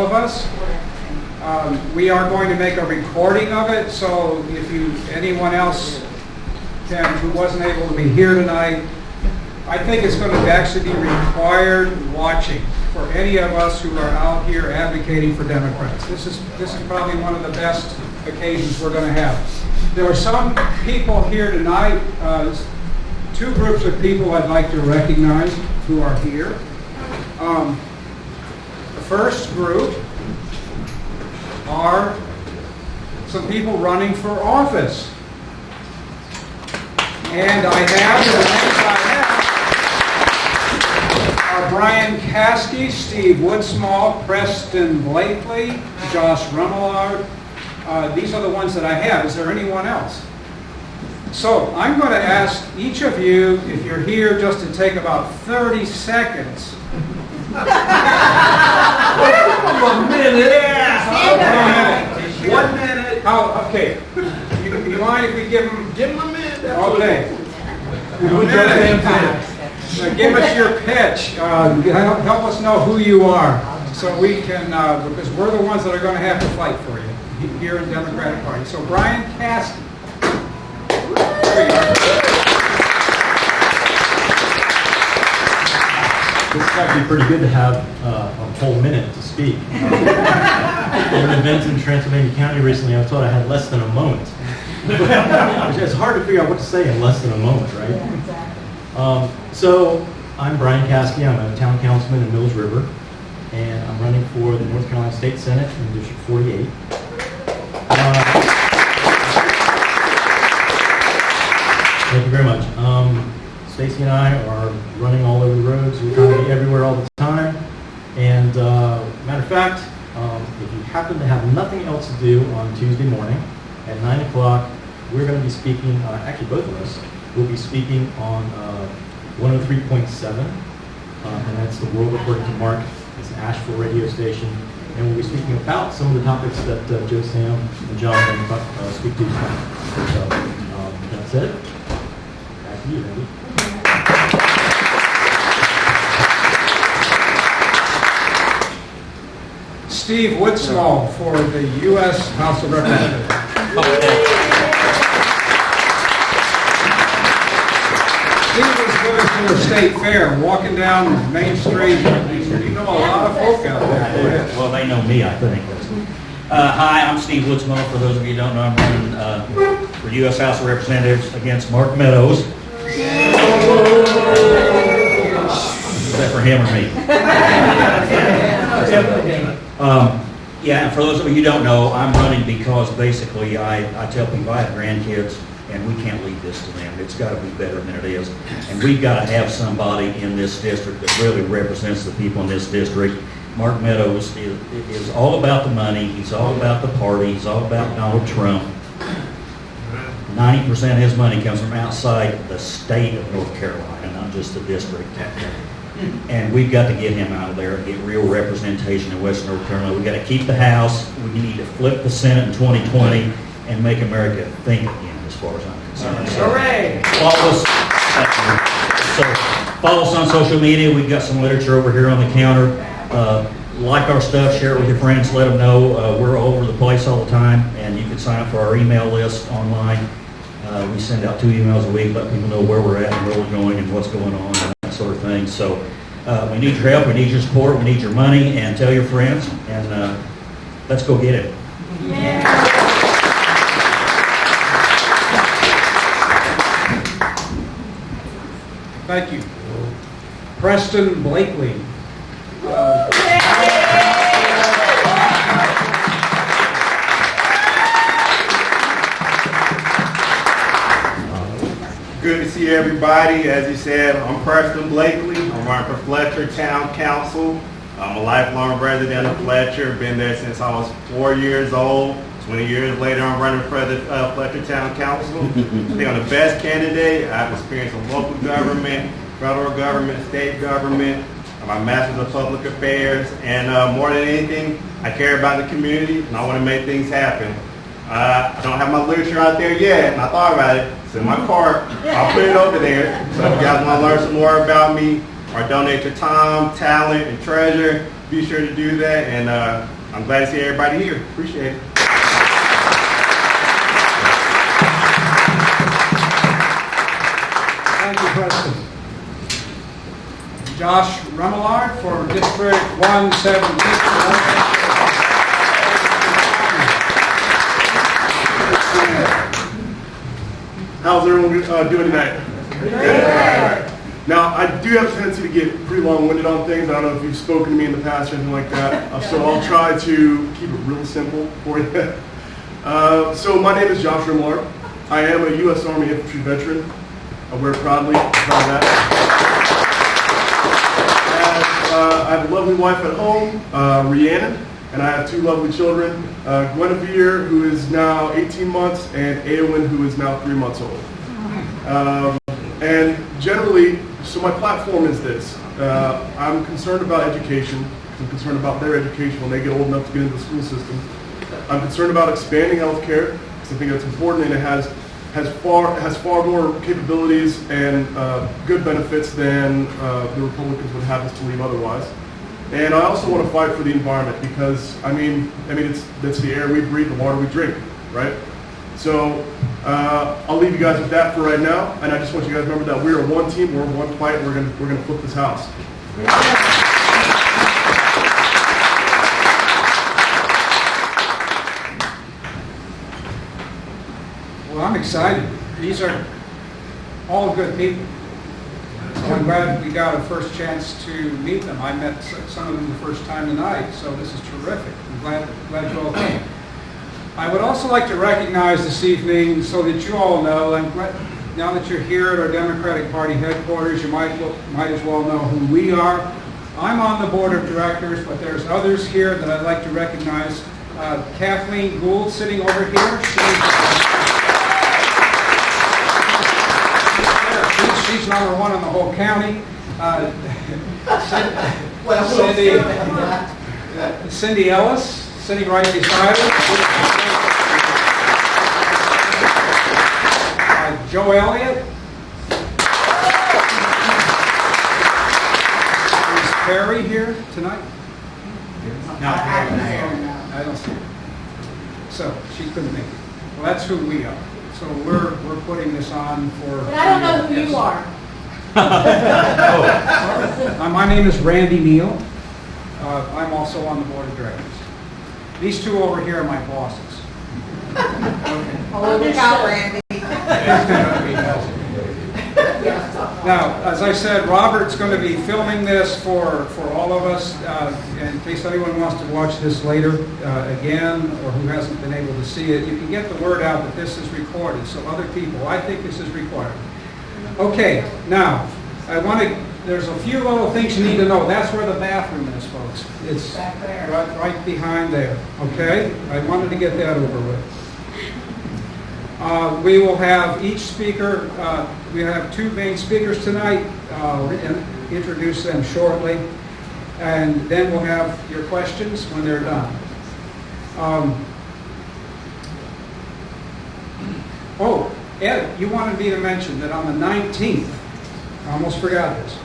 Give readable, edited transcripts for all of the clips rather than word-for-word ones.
all of us. We are going to make a recording of it, so if anyone else who wasn't able to be here tonight, I think it's going to actually be required watching for any of us who are out here advocating for Democrats. This is probably one of the best occasions we're going to have. There are some people here tonight, two groups of people I'd like to recognize who are here. The first group are some people running for office. And the names I have are Brian Caskey, Steve Woodsmall, Preston Blakely, Josh Rummelard. These are the ones that I have. Is there anyone else? So I'm going to ask each of you, if you're here, just to take about 30 seconds. A minute. Yeah. 1 minute. Oh, okay. You mind if we give them a minute? Okay. Give us your pitch. Help us know who you are, so we can, because we're the ones that are going to have to fight for you here in the Democratic Party. So Brian Caskey. There you are. This is actually pretty good to have a whole minute to speak. At an event in Transylvania County recently, I thought I had less than a moment. It's hard to figure out what to say in less than a moment, right? So I'm Brian Caskey. I'm a town councilman in Mills River, and I'm running for the North Carolina State Senate in District 48. Thank you very much. Stacy and I are running all over the roads. We're trying to be everywhere all the time. And matter of fact, if you happen to have nothing else to do on Tuesday morning at 9 o'clock, we're going to be speaking, actually both of us, will be speaking on 103.7, and that's the World According to Mark. It's an Asheville radio station. And we'll be speaking about some of the topics that Joe, Sam, and John are going to speak to tonight. So that's it. Back to you, Randy. Steve Woodsmall for the U.S. House of Representatives. Steve was with us to the state fair, walking down Main Street. You know a lot of folk out there. Well, they know me, I think. Hi, I'm Steve Woodsmall. For those of you who don't know, I'm running for U.S. House of Representatives against Mark Meadows. Is that for him or me? Yeah, and for those of you who don't know, I'm running because basically I tell people I have grandkids and we can't leave this to them. It's got to be better than it is. And we've got to have somebody in this district that really represents the people in this district. Mark Meadows is all about the money. He's all about the party. He's all about Donald Trump. 90% of his money comes from outside the state of North Carolina, not just the district. And we've got to get him out of there and get real representation in Western North Carolina. We've got to keep the House. We need to flip the Senate in 2020 and make America think again, as far as I'm concerned. Hooray! Follow us on social media. We've got some literature over here on the counter. Like our stuff, share it with your friends, let them know. We're all over the place all the time, and you can sign up for our email list online. We send out 2 emails a week, let people know where we're at and where we're going and what's going on and that sort of thing. So we need your help, we need your support, we need your money, and tell your friends, and let's go get it. Yeah. Thank you. Preston Blakely. Good to see everybody. As you said, I'm Preston Blakely. I'm running for Fletcher Town Council. I'm a lifelong resident of Fletcher. Been there since I was 4 years old. 20 years later, I'm running for the Fletcher Town Council. I think I'm the best candidate. I've experienced in local government, federal government, state government. My master's of public affairs, and more than anything, I care about the community, and I want to make things happen. I don't have my literature out there yet, and I thought about it. It's in my cart. I'll put it over there. So if you guys want to learn some more about me or donate your time, talent, and treasure, be sure to do that. And I'm glad to see everybody here. Appreciate it. Thank you, Preston. Josh Remillard for District 117. How's everyone doing tonight? Good. Now, I do have a tendency to get pretty long-winded on things. I don't know if you've spoken to me in the past or anything like that. So I'll try to keep it real simple for you. So my name is Josh Remillard. I am a U.S. Army infantry veteran. I wear proudly proud of that. I have a lovely wife at home, Rhiannon, and I have two lovely children, Guinevere, who is now 18 months, and Eowyn, who is now 3 months old. And generally, so my platform is this. I'm concerned about education. I'm concerned about their education when they get old enough to get into the school system. I'm concerned about expanding healthcare, because I think that's important, and it has far more capabilities and good benefits than the Republicans would have us to believe otherwise. And I also want to fight for the environment because that's the air we breathe, the water we drink, right? So I'll leave you guys with that for right now, and I just want you guys to remember that we're one team, we're one fight, and we're gonna flip this house. Well, I'm excited. These are all good people. So I'm glad we got a first chance to meet them. I met some of them the first time tonight, so this is terrific. I'm glad you all came. I would also like to recognize this evening, so that you all know, and now that you're here at our Democratic Party headquarters, you might as well know who we are. I'm on the board of directors, but there's others here that I'd like to recognize. Kathleen Gould sitting over here. She's number one in the whole county. Cindy Ellis, sitting right beside her. Joe Elliott. Is Perry here tonight? No, I don't see her. So she couldn't make it. Well, that's who we are. So we're putting this on for. But I don't know who you are. My name is Randy Neal. I'm also on the board of directors. These two over here are my bosses. Okay. Oh, look out, Randy. Now, as I said, Robert's going to be filming this for all of us, in case anyone wants to watch this later again, or who hasn't been able to see it. You can get the word out that this is recorded, so other people, I think this is required. Okay, now, there's a few little things you need to know. That's where the bathroom is, folks. It's back there. right behind there, okay? I wanted to get that over with. We will have each speaker, we have two main speakers tonight. I'll introduce them shortly. And then we'll have your questions when they're done. Ed, you wanted me to mention that on the 19th, I almost forgot this,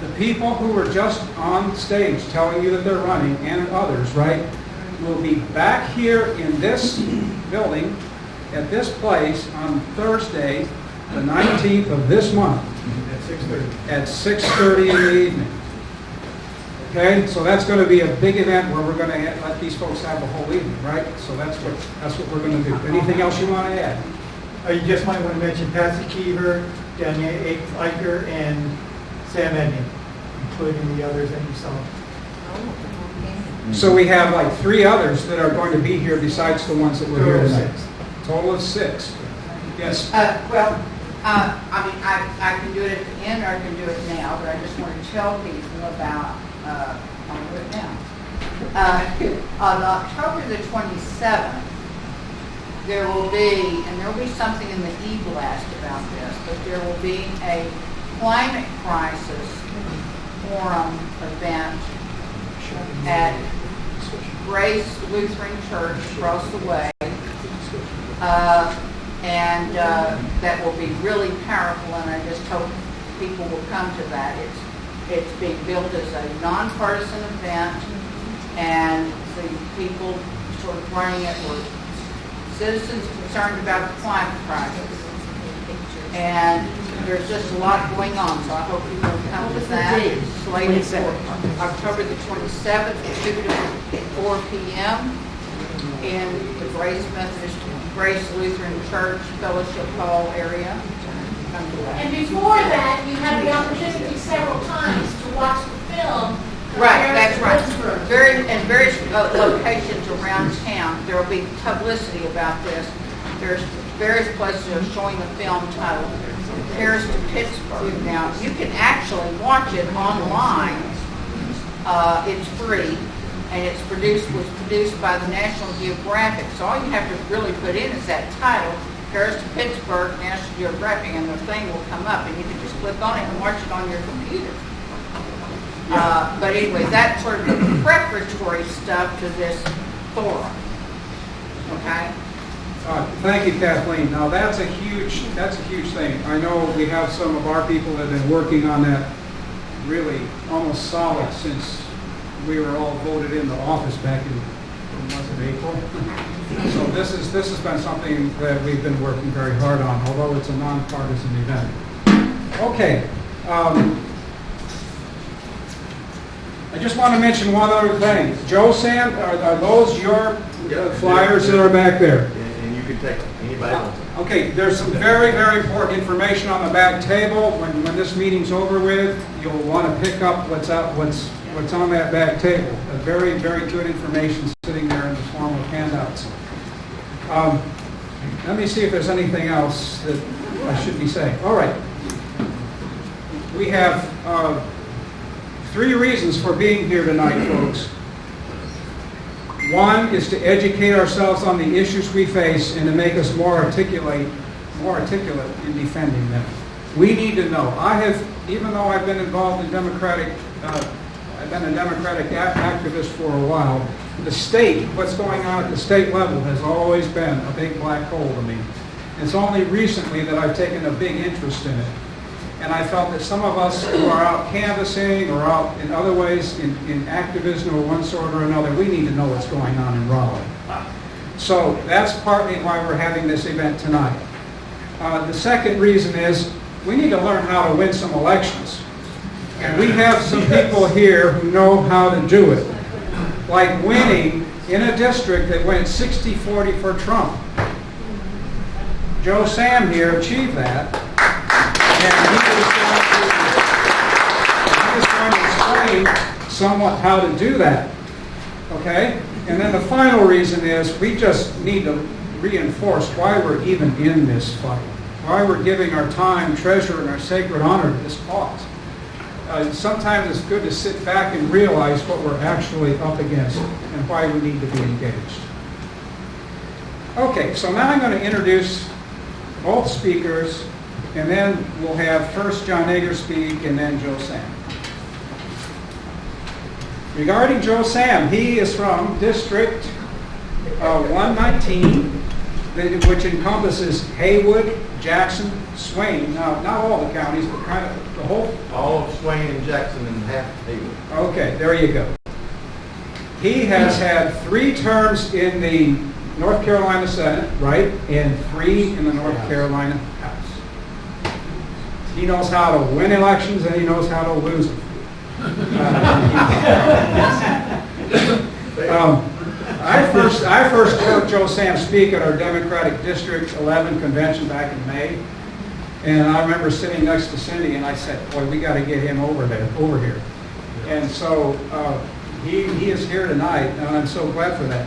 the people who were just on stage telling you that they're running, and others, right, will be back here in this building at this place on Thursday, the 19th of this month. At 6:30 in the evening. Okay, so that's going to be a big event where we're going to let these folks have the whole evening, right? So that's what we're going to do. Anything else you want to add? You just might want to mention Patsy Keever, Danielle Eicher, and Sam Edney, including the others that you saw. So we have like 3 others that are going to be here besides the ones that were here tonight. Total of 6. Yes. I can do it at the end or I can do it now, but I just want to tell people about, I'll do it now. On October the 27th, there will be something in the e-blast about this, but there will be a climate crisis forum event at Grace Lutheran Church across the way. That will be really powerful, and I just hope people will come to that. It's being billed as a nonpartisan event, and the people sort of running it were citizens concerned about the climate crisis. And there's just a lot going on, so I hope you will come to that. Slated for October the 27th, 2 to 4 p.m. in the Grace Lutheran Church Fellowship Hall area. Come to that. And before that, you had the opportunity several times to watch the film. Right, that's right. In various locations around town, there will be publicity about this. There's various places that are showing the film titled Paris to Pittsburgh. Now, you can actually watch it online. It's free, and was produced by the National Geographic. So all you have to really put in is that title, Paris to Pittsburgh, National Geographic, and the thing will come up, and you can just click on it and watch it on your computer. But anyway, that's sort of the preparatory stuff to this forum. Okay? Thank you, Kathleen. Now, that's a huge thing. I know we have some of our people that have been working on that really almost solid since we were all voted into office back in, was it April? So this has been something that we've been working very hard on, although it's a nonpartisan event. Okay. I just want to mention one other thing. Joe, Sam, are those your flyers that are back there? And you can take anybody else. Okay, there's some very, very important information on the back table. When this meeting's over with, you'll want to pick up what's on that back table. A very, very good information sitting there in the form of handouts. Let me see if there's anything else that I should be saying. All right. We have 3 reasons for being here tonight, folks. One is to educate ourselves on the issues we face and to make us more articulate in defending them. We need to know. Even though I've been involved in I've been a Democratic activist for a while, the state, what's going on at the state level has always been a big black hole to me. It's only recently that I've taken a big interest in it. And I felt that some of us who are out canvassing or out in other ways in activism of one sort or another, we need to know what's going on in Raleigh. So that's partly why we're having this event tonight. The second reason is we need to learn how to win some elections. And we have some people here who know how to do it. Like winning in a district that went 60-40 for Trump. Joe Sam here achieved that. And he was going to explain somewhat how to do that. Okay? And then the final reason is we just need to reinforce why we're even in this fight. Why we're giving our time, treasure, and our sacred honor to this cause. Sometimes it's good to sit back and realize what we're actually up against and why we need to be engaged. Okay, so now I'm going to introduce both speakers, and then we'll have first John Ager speak and then Joe Sam. Regarding Joe Sam, he is from District 119, which encompasses Haywood, Jackson, Swain. Now, not all the counties, but kind of the whole. All of Swain and Jackson and half of Haywood. Okay, there you go. He has had 3 terms in the North Carolina Senate, right, and 3 in the North Carolina House. He knows how to win elections and he knows how to lose them. I first heard Joe Sam speak at our Democratic District 11 convention back in May, and I remember sitting next to Cindy, and I said, "Boy, we got to get him over here." And so he is here tonight, and I'm so glad for that.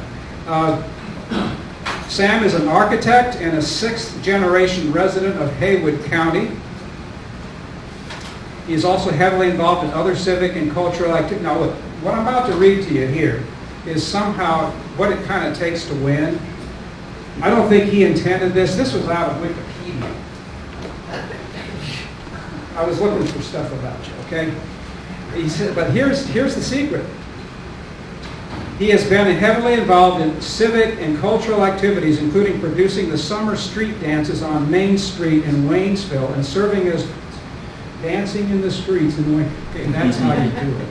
Sam is an architect and a 6th-generation resident of Haywood County. He is also heavily involved in other civic and cultural activities. Now, look, what I'm about to read to you here is somehow what it kind of takes to win. I don't think he intended this. This was out of Wikipedia. I was looking for stuff about you, okay? He said, but here's the secret. He has been heavily involved in civic and cultural activities, including producing the summer street dances on Main Street in Waynesville and serving as dancing in the streets in the way. Okay, that's how you do it.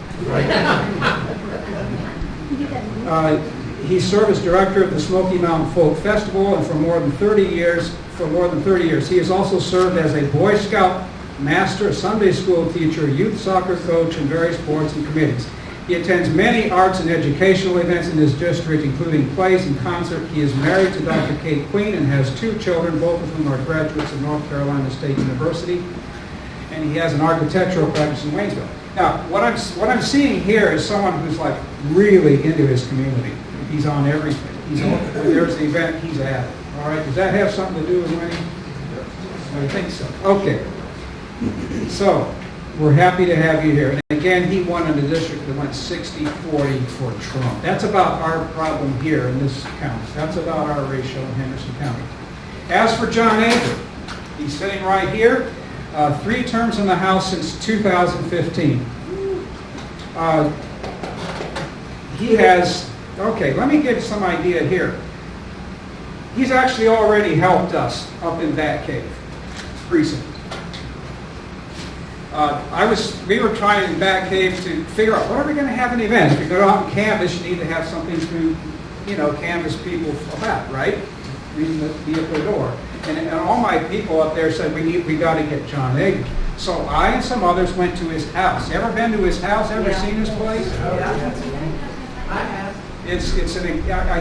Right? He served as director of the Smoky Mountain Folk Festival, and for more than 30 years, he has also served as a Boy Scout master, Sunday school teacher, youth soccer coach, and various boards and committees. He attends many arts and educational events in his district, including plays and concerts. He is married to Dr. Kate Queen and has 2 children, both of whom are graduates of North Carolina State University. And he has an architectural practice in Waynesville. Now, what I'm seeing here is someone who's like really into his community. He's on everything. When there's an event, he's at it. All right, does that have something to do with Wayne? I think so. Okay. So, we're happy to have you here. And again, he won in a district that went 60-40 for Trump. That's about our problem here in this county. That's about our ratio in Henderson County. As for John Ager, he's sitting right here. 3 terms in the House since 2015. He has, okay, let me give some idea here. He's actually already helped us up in Bat Cave precinct. We were trying in Bat Cave to figure out, what are we going to have an event? If you go out and canvass, you need to have something to, canvass people about, right? Reading be at the door. And all my people up there said, we got to get John Ager. So I and some others went to his house. Ever been to his house? Ever seen his place? Yeah. I have. I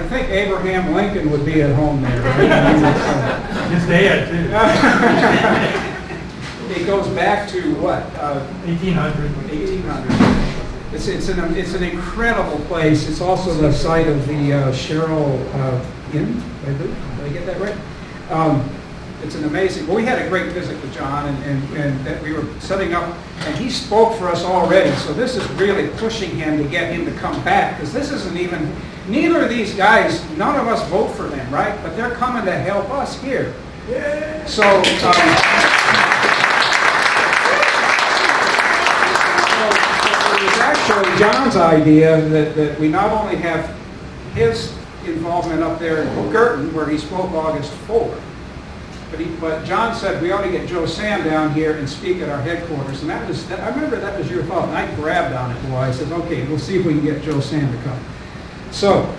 think Abraham Lincoln would be at home there. Right? His dad, too. It goes back to what? 1800. 1800. It's an incredible place. It's also the site of the Cheryl Inn. Did I get that right? It's an amazing. Well, we had a great visit with John, and that we were setting up, and he spoke for us already. So this is really pushing him to get him to come back, because this isn't even. Neither of these guys, none of us vote for them, right? But they're coming to help us here. Yeah. So. It was actually John's idea that we not only have his involvement up there in Girton, where he spoke August 4th, but John said we ought to get Joe Sam down here and speak at our headquarters. And I remember that was your thought, and I grabbed on it. Boy, I said, okay, we'll see if we can get Joe Sam to come. So,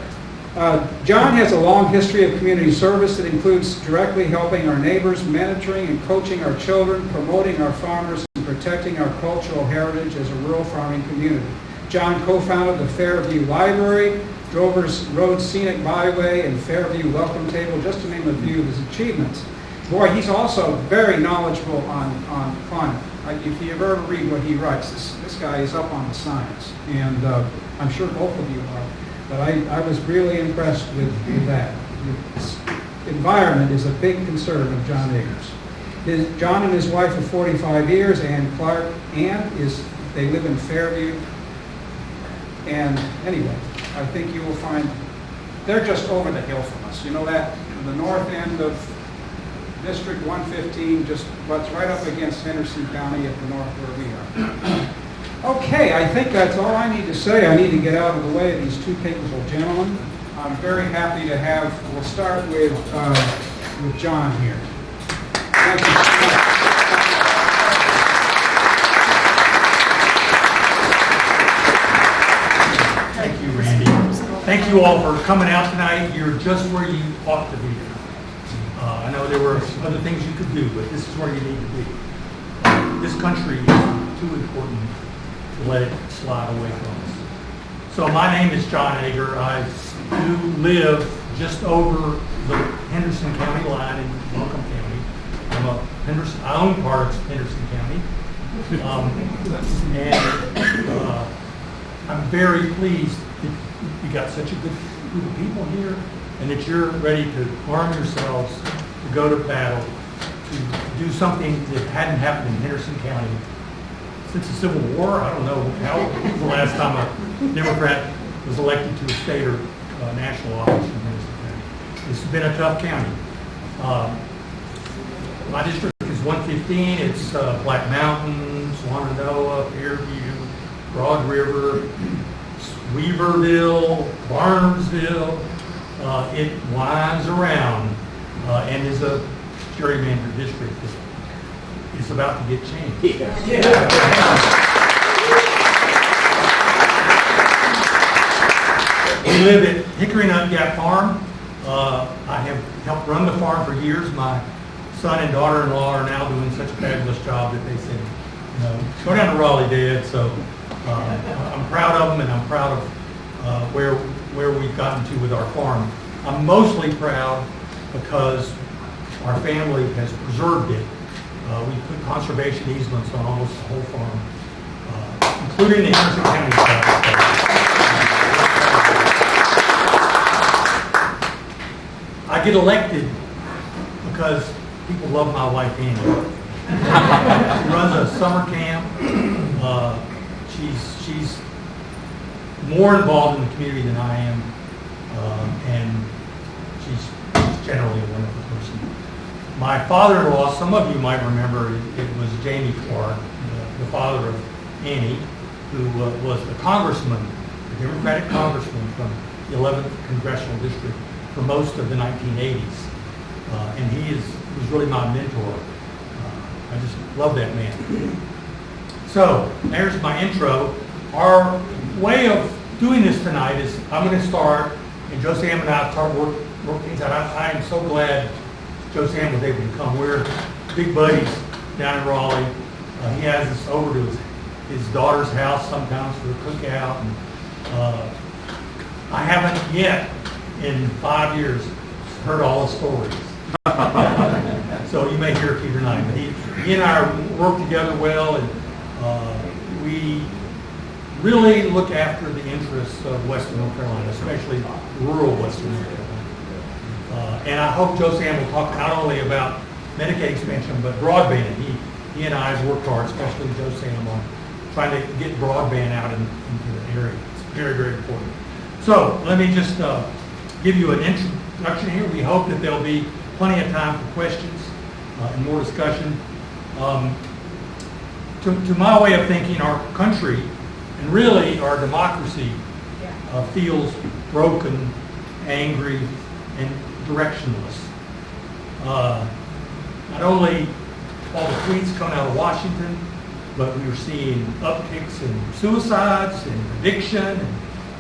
John has a long history of community service that includes directly helping our neighbors, mentoring and coaching our children, promoting our farmers, and protecting our cultural heritage as a rural farming community. John co-founded the Fairview Library, Drover's Road Scenic Byway, and Fairview Welcome Table, just to name a few of his achievements. Boy, he's also very knowledgeable on climate. If you ever read what he writes, this guy is up on the science, and I'm sure both of you are. But I was really impressed with that. The environment is a big concern of John Ager's. John and his wife of 45 years, Ann Clark. They live in Fairview. And anyway, I think you will find they're just over the hill from us. You know that? The north end of District 115 just butts right up against Henderson County at the north where we are. Okay, I think that's all I need to say. I need to get out of the way of these 2 capable gentlemen. I'm very happy to have, we'll start with John here. Thank you so much. Thank you, Randy. Thank you all for coming out tonight. You're just where you ought to be. I know there were other things you could do, but this is where you need to be. This country is too important to let it slide away from us. So my name is John Ager. I do live just over the Henderson County line in Welcome County. I own part of Henderson County. I'm very pleased that you got such a good group of people here and that you're ready to arm yourselves to go to battle, to do something that hadn't happened in Henderson County since the Civil War. I don't know how the last time a Democrat was elected to a state or national office in Henderson County. It's been a tough county. My district is 115. It's Black Mountain, Swananoa, Fairview, Broad River, Weaverville, Barnesville. It winds around and is a gerrymandered district. is about to get changed. We live at Hickory Nut Gap Farm. I have helped run the farm for years. My son and daughter-in-law are now doing such a fabulous job that they said, go down to Raleigh, Dad. So I'm proud of them, and I'm proud of where we've gotten to with our farm. I'm mostly proud because our family has preserved it. We put conservation easements on almost the whole farm, including the Henderson County Democratic Party. I get elected because people love my wife, Annie. She runs a summer camp. She's more involved in the community than I am, and she's generally a wonderful person. My father-in-law, some of you might remember, it was Jamie Clark, the father of Annie, who was the congressman, the Democratic congressman from the 11th Congressional District for most of the 1980s. And he was really my mentor. I just love that man. So, there's my intro. Our way of doing this tonight is I'm going to start, and Joe Sam and I start work things out. I am so glad Joe Sam was able to come. We're big buddies down in Raleigh. He has us over to his daughter's house sometimes for a cookout. And, I haven't yet, in 5 years, heard all the stories. So you may hear it here tonight. But he and I work together well, and we really look after the interests of Western North Carolina, especially rural Western North Carolina. And I hope Joe Sam will talk not only about Medicaid expansion, but broadband. He and I have worked hard, especially Joe Sam, on trying to get broadband out into the area. It's very, very important. So let me just give you an introduction here. We hope that there'll be plenty of time for questions and more discussion. To my way of thinking, our country and really our democracy feels broken, angry, and directionless. Not only all the tweets coming out of Washington, but we are seeing upticks in suicides and addiction and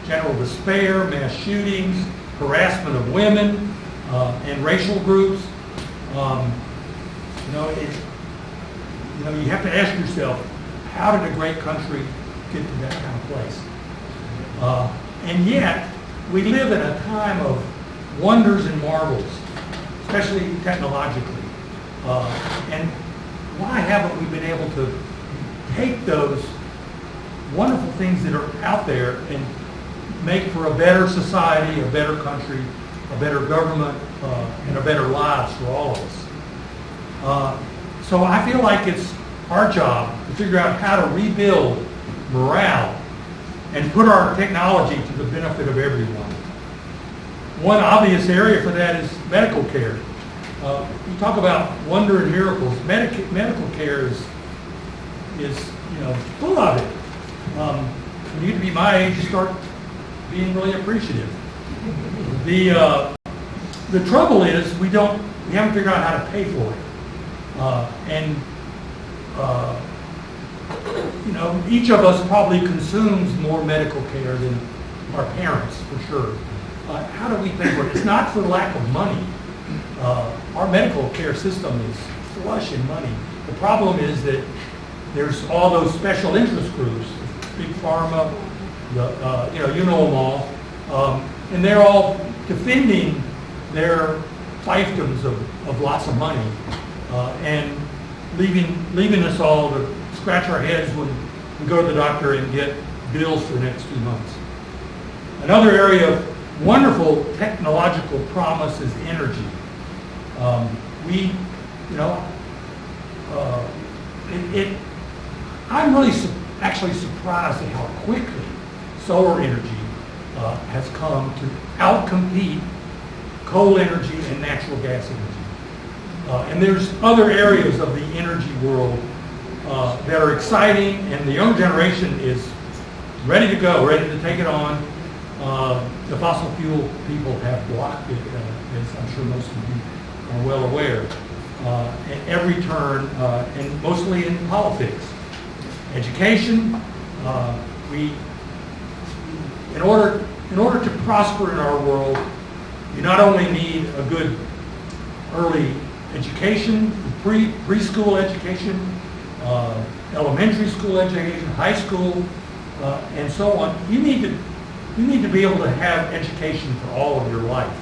general despair, mass shootings, harassment of women and racial groups. You have to ask yourself, how did a great country get to that kind of place? And yet, we live in a time of wonders and marvels, especially technologically. And why haven't we been able to take those wonderful things that are out there and make for a better society, a better country, a better government, and a better lives for all of us? So I feel like it's our job to figure out how to rebuild morale and put our technology to the benefit of everyone. One obvious area for that is medical care. You talk about wonder and miracles. Medical care is full of it. When you get to be my age, you start being really appreciative. The trouble is we haven't figured out how to pay for it. Each of us probably consumes more medical care than our parents, for sure. How do we pay for it? It's not for lack of money. Our medical care system is flush in money. The problem is that there's all those special interest groups, big pharma, you know them all, and they're all defending their fiefdoms of lots of money, and leaving us all to scratch our heads when we go to the doctor and get bills for the next few months. Another area of wonderful technological promise is energy. I'm really actually surprised at how quickly solar energy has come to outcompete coal energy and natural gas energy. And there's other areas of the energy world that are exciting, and the young generation is ready to go, ready to take it on. The fossil fuel people have blocked it, as I'm sure most of you are well aware. at every turn, and mostly in politics. Education, in order to prosper in our world, you not only need a good early education, preschool education, elementary school education, high school, and so on. You need to be able to have education for all of your life.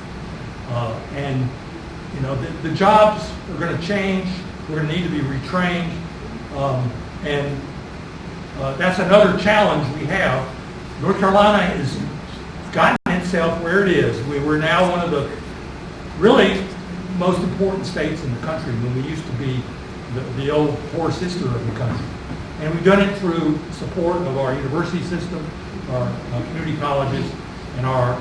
And you know, the jobs are going to change. We're going to need to be retrained. And that's another challenge we have. North Carolina has gotten itself where it is. We're now one of the really most important states in the country when we used to be the old poor sister of the country. And we've done it through support of our university system, our community colleges, and our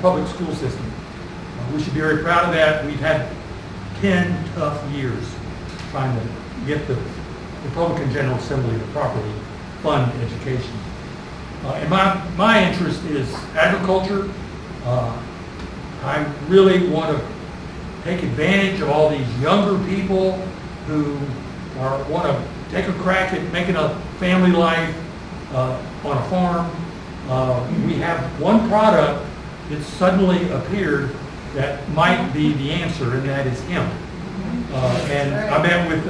public school system. We should be very proud of that. We've had 10 tough years trying to get the Republican General Assembly to properly fund education. And my interest is agriculture. I really want to take advantage of all these younger people who want to take a crack at making a family life on a farm. We have one product that suddenly appeared that might be the answer, and that is hemp. And I met with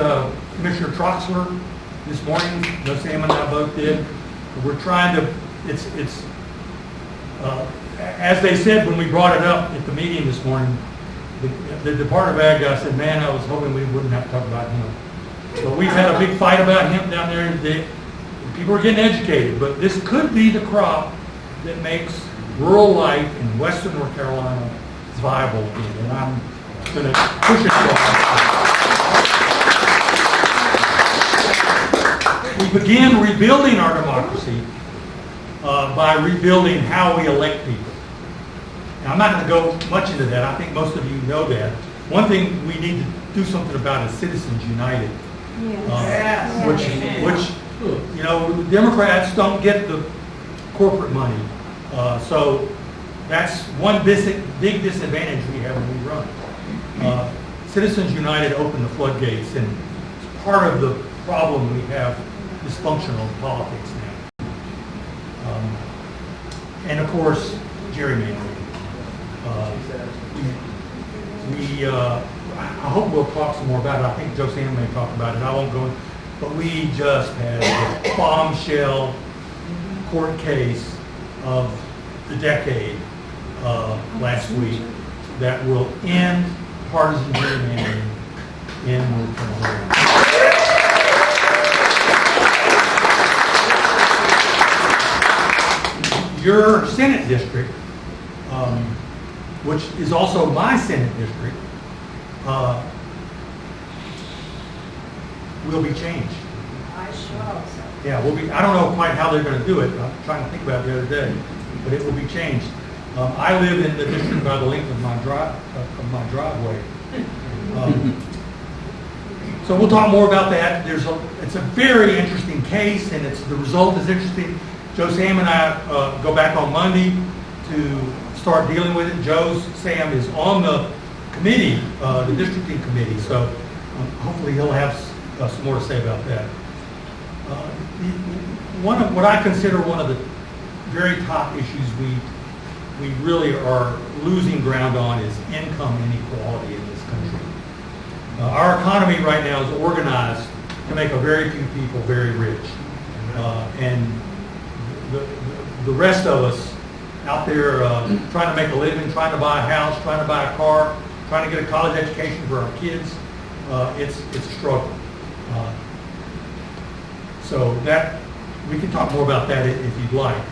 Commissioner Troxler this morning. Sam and I both did. We're trying to, as they said when we brought it up at the meeting this morning, the Department of Ag guy said, man, I was hoping we wouldn't have to talk about hemp. But we've had a big fight about hemp down there. People are getting educated, but this could be the crop that makes rural life in western North Carolina viable again, and I'm going to push it forward. We begin rebuilding our democracy by rebuilding how we elect people. Now, I'm not going to go much into that. I think most of you know that. One thing we need to do something about is Citizens United, which you know, Democrats don't get the corporate money, so that's one big disadvantage we have when we run. Citizens United opened the floodgates, and it's part of the problem we have dysfunctional politics now. And of course, gerrymandering. I hope we'll talk some more about it. I think Joe Sam may talk about it. I won't go in, but we just had a bombshell court case of the decade last week that will end partisan gerrymandering in North Carolina. Your Senate district, which is also my Senate district, will be changed. I sure hope so. Yeah, I don't know quite how they're going to do it. I'm trying to think about it the other day, but it will be changed. I live in the district by the length of my driveway. So we'll talk more about that. It's a very interesting case, and the result is interesting. Joe Sam and I go back on Monday to start dealing with it. Sam is on the committee, the districting committee, so hopefully he'll have some more to say about that. What I consider one of the very top issues we really are losing ground on is income inequality in this country. Our economy right now is organized to make a very few people very rich, and the rest of us out there trying to make a living, trying to buy a house, trying to buy a car, trying to get a college education for our kids, it's a struggle. So that we can talk more about that if you'd like.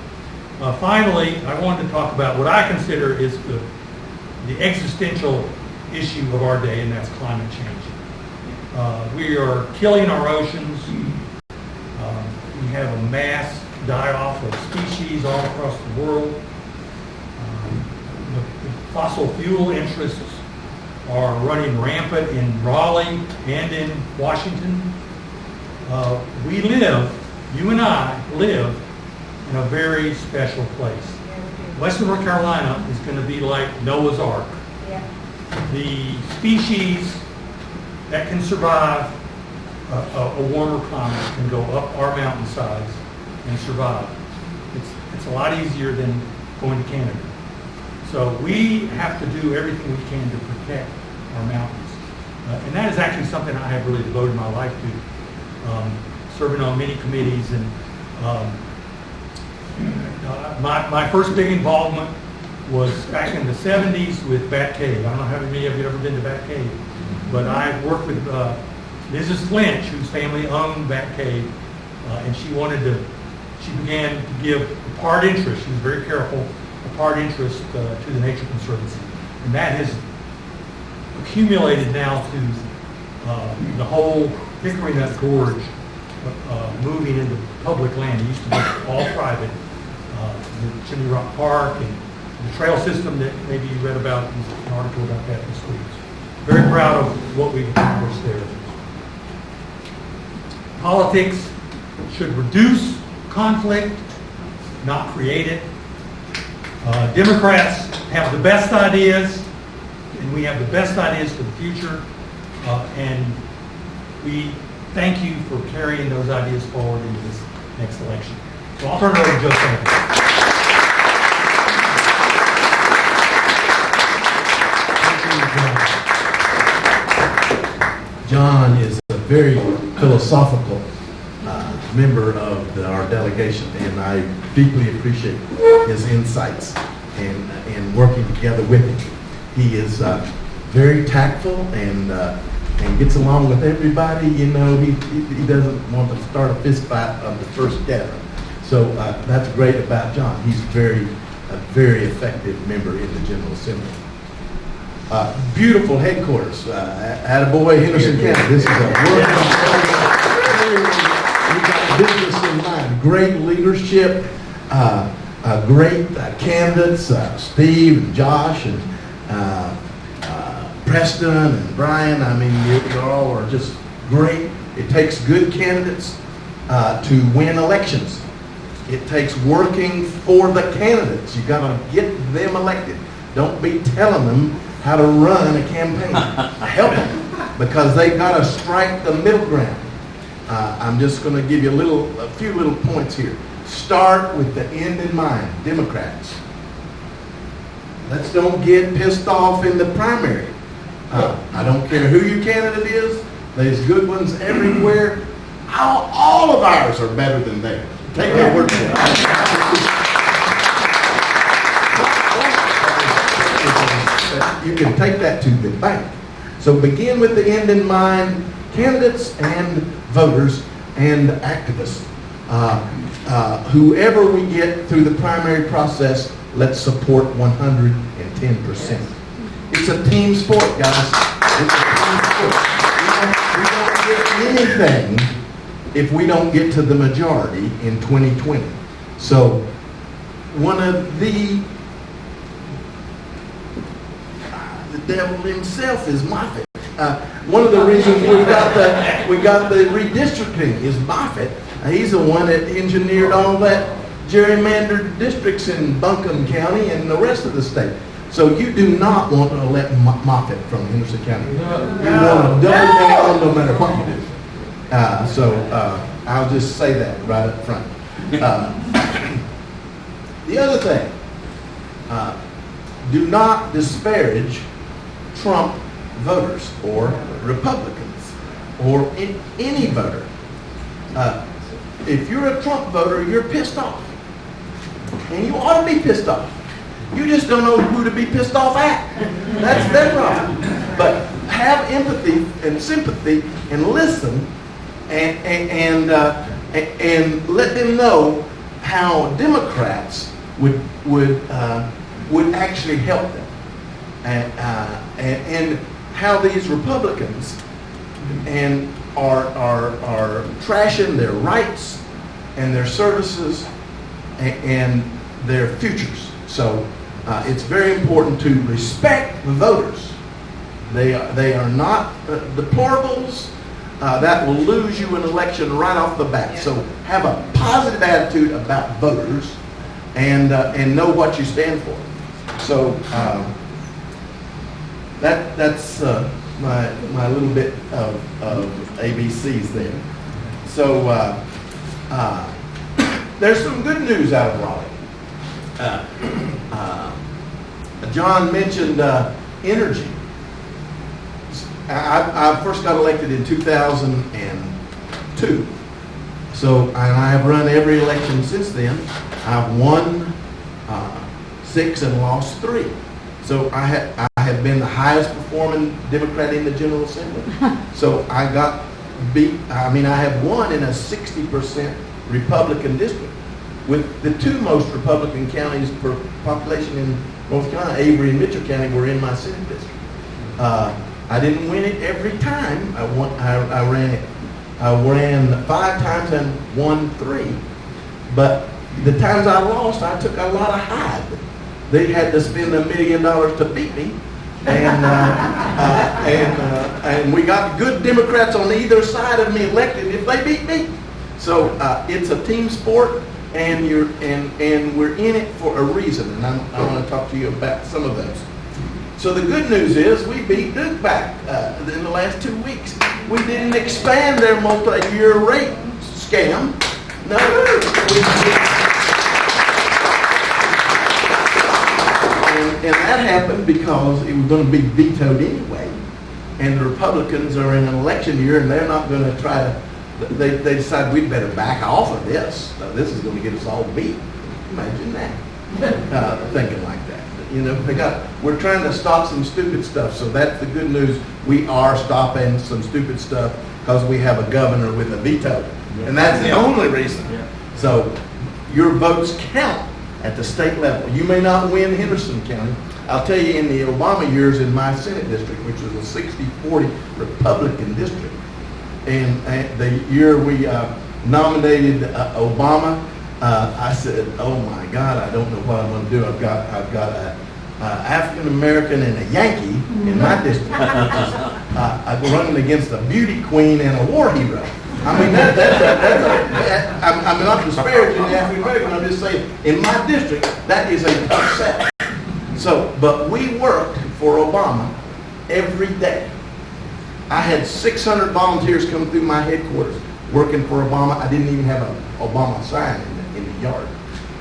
Finally, I wanted to talk about what I consider is the existential issue of our day, and that's climate change. We are killing our oceans. We have a mass die-off of species all across the world. The fossil fuel interests are running rampant in Raleigh and in Washington. You and I live in a very special place. Western North Carolina is going to be like Noah's Ark. the species that can survive a warmer climate can go up our mountainsides and survive. It's a lot easier than going to Canada. So we have to do everything we can to protect our mountains. And that is actually something I have really devoted my life to, serving on many committees. And my first big involvement was back in the 70s with Bat Cave. I don't know how many of you have ever been to Bat Cave, but I worked with Mrs. Flinch, whose family owned Bat Cave, and she began to give a part interest, she was very careful, a part interest to the Nature Conservancy. And that has accumulated now to the whole Hickory Nut Gorge moving into public land. It used to be all private. The Chimney Rock Park and the trail system that maybe you read about, an article about that this week. Very proud of what we've accomplished there. Politics should reduce conflict, not create it. Democrats have the best ideas, and we have the best ideas for the future, and we thank you for carrying those ideas forward into this next election. So I'll turn it over to Joe Sanders. John is a very philosophical member of our delegation, and I deeply appreciate his insights and working together with him. He is very tactful and gets along with everybody. You know, he doesn't want to start a fist fight on the first gathering. So that's great about John. He's a very effective member in the General Assembly. Beautiful headquarters. Attaboy, Henderson County. This is a we got business in mind. Great leadership, great candidates, Steve and Josh and Preston and Brian. I mean, you all are just great. It takes good candidates to win elections. It takes working for the candidates. You got to get them elected. Don't be telling them how to run a campaign. Help them, because they've got to strike the middle ground. I'm just going to give you a few little points here. Start with the end in mind, Democrats. Let's don't get pissed off in the primary. I don't care who your candidate is. There's good ones everywhere. All of ours are better than theirs. Take my word for it. You can take that to the bank. So begin with the end in mind, candidates and voters and activists. Whoever we get through the primary process, let's support 110%. It's a team sport, guys. It's a team sport. We don't get anything if we don't get to the majority in 2020. So one of the devil himself is Moffitt. One of the reasons we got the redistricting is Moffitt. He's the one that engineered all that gerrymandered districts in Buncombe County and the rest of the state. So you do not want to elect Moffitt from Henderson County. You want to double down no matter what you do. So I'll just say that right up front. The other thing, do not disparage Trump voters or Republicans or any voter. If you're a Trump voter, you're pissed off. And you ought to be pissed off. You just don't know who to be pissed off at. That's their problem. But have empathy and sympathy and listen and let them know how Democrats would actually help them. And how these Republicans are trashing their rights and their services and their futures. So it's very important to respect the voters. They are not deplorables that will lose you an election right off the bat. So have a positive attitude about voters and know what you stand for. So that's my little bit of ABCs there. So there's some good news out of Raleigh. John mentioned energy. I first got elected in 2002. So, and I have run every election since then. I've won 6 and lost 3. So I have been the highest performing Democrat in the General Assembly. So I got beat. I mean, I have won in a 60% Republican district, with the 2 most Republican counties per population in North Carolina, Avery and Mitchell County, were in my Senate district. I didn't win it every time. I ran 5 times and won 3. But the times I lost, I took a lot of hide. They had to spend $1 million to beat me, and we got good Democrats on either side of me elected if they beat me. So it's a team sport, and we're in it for a reason. And I want to talk to you about some of those. So the good news is we beat Duke back in the last 2 weeks. We didn't expand their multi-year rate scam. No, and that happened because it was going to be vetoed anyway. And the Republicans are in an election year, and they're not going to try to. They decided we'd better back off of this. This is going to get us all beat. Imagine that. Thinking like that. You know, we're trying to stop some stupid stuff. So that's the good news. We are stopping some stupid stuff because we have a governor with a veto. And that's the only reason. So your votes count at the state level. You may not win Henderson County. I'll tell you, in the Obama years in my Senate district, which was a 60-40 Republican district, and the year we nominated Obama, I said, "Oh my God, I don't know what I'm going to do. I've got an African American and a Yankee in my district. I'm running against a beauty queen and a war hero." I mean, I'm not disparaging the African American. I'm just saying, in my district, that is a tough set. So, but we worked for Obama every day. I had 600 volunteers come through my headquarters working for Obama. I didn't even have an Obama sign in the yard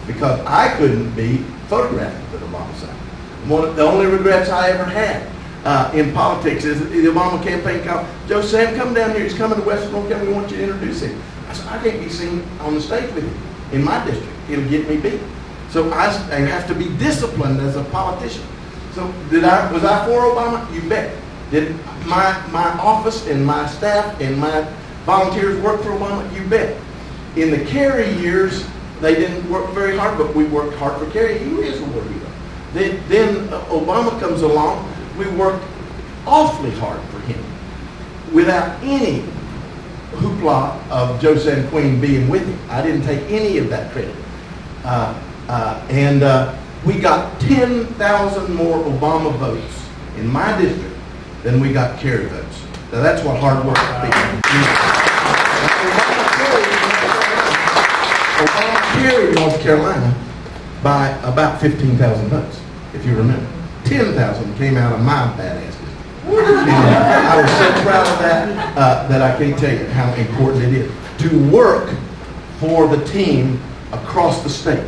because I couldn't be photographed with an Obama sign. One of the only regrets I ever had in politics is the Obama campaign called, "Joe Sam, come down here. He's coming to Western North Carolina. We want you to introduce him." I said, "I can't be seen on the stage with him in my district. It'll get me beat." So I have to be disciplined as a politician. So was I for Obama? You bet. Did my office and my staff and my volunteers work for Obama? You bet. In the Kerry years, they didn't work very hard, but we worked hard for Kerry. He is a war hero. Then Obama comes along. We worked awfully hard for him without any hoopla of Joe San Queen being with him. I didn't take any of that credit. And we got 10,000 more Obama votes in my district than we got Kerry votes. Now that's what hard work is. Obama carried North Carolina by about 15,000 votes, if you remember. 10,000 came out of my badass district. I was so proud of that that I can't tell you how important it is to work for the team across the state.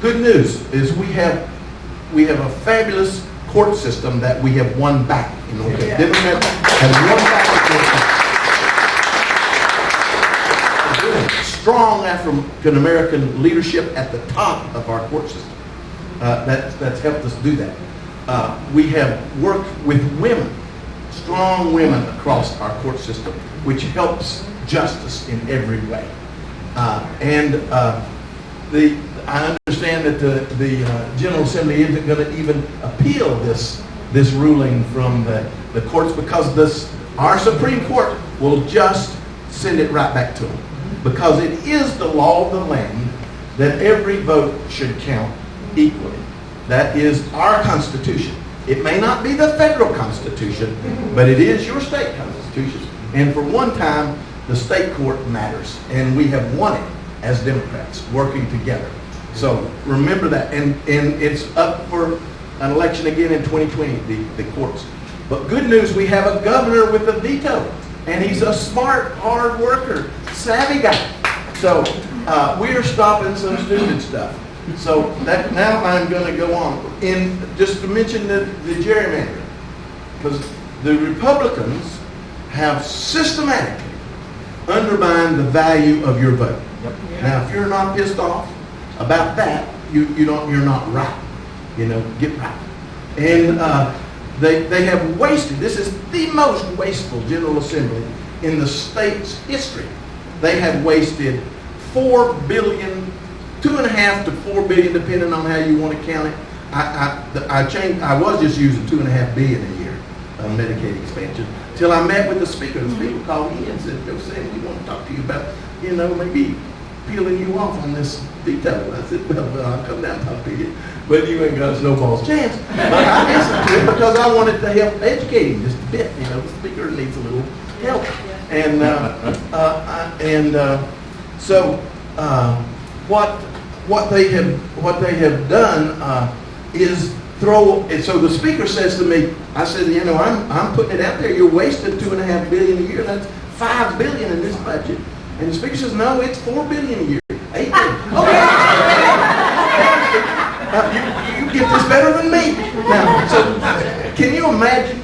Good news is we have a fabulous court system that we have won back in North Carolina. Democrats have won back the court. Strong African American leadership at the top of our court system. That's helped us do that. We have worked with women, strong women across our court system, which helps justice in every way. I understand that the General Assembly isn't going to even appeal this ruling from the courts because our Supreme Court will just send it right back to them because it is the law of the land that every vote should count equally. That is our Constitution. It may not be the federal Constitution, but it is your state Constitution. And for one time, the state court matters, and we have won it as Democrats working together. So remember that, and it's up for an election again in 2020, the courts. But good news, we have a governor with a veto, and he's a smart, hard worker, savvy guy. So we are stopping some stupid stuff. So that now I'm going to go on. Just to mention the gerrymandering, because the Republicans have systematically undermined the value of your vote. Now, if you're not pissed off about that, you're not right. Get right. And they have wasted. This is the most wasteful General Assembly in the state's history. They have wasted $4 billion, $2.5 to $4 billion, depending on how you want to count it. I changed. I was just using $2.5 billion a year on Medicaid expansion till I met with the speaker. The speaker called me and said, "Joe, Sam, we want to talk to you about, maybe peeling you off on this veto." I said, well, I'll come down and talk to you, but you ain't got a snowball's chance. But I listened to it because I wanted to help educate him just a bit. The speaker needs a little help. And so what they have done is throw. And so the speaker says to me, I said, I'm putting it out there. You're wasting $2.5 billion a year. That's $5 billion in this budget. And the speaker says, no, it's $4 billion a year. $8 billion. Okay. You get this better than me. Now, so can you imagine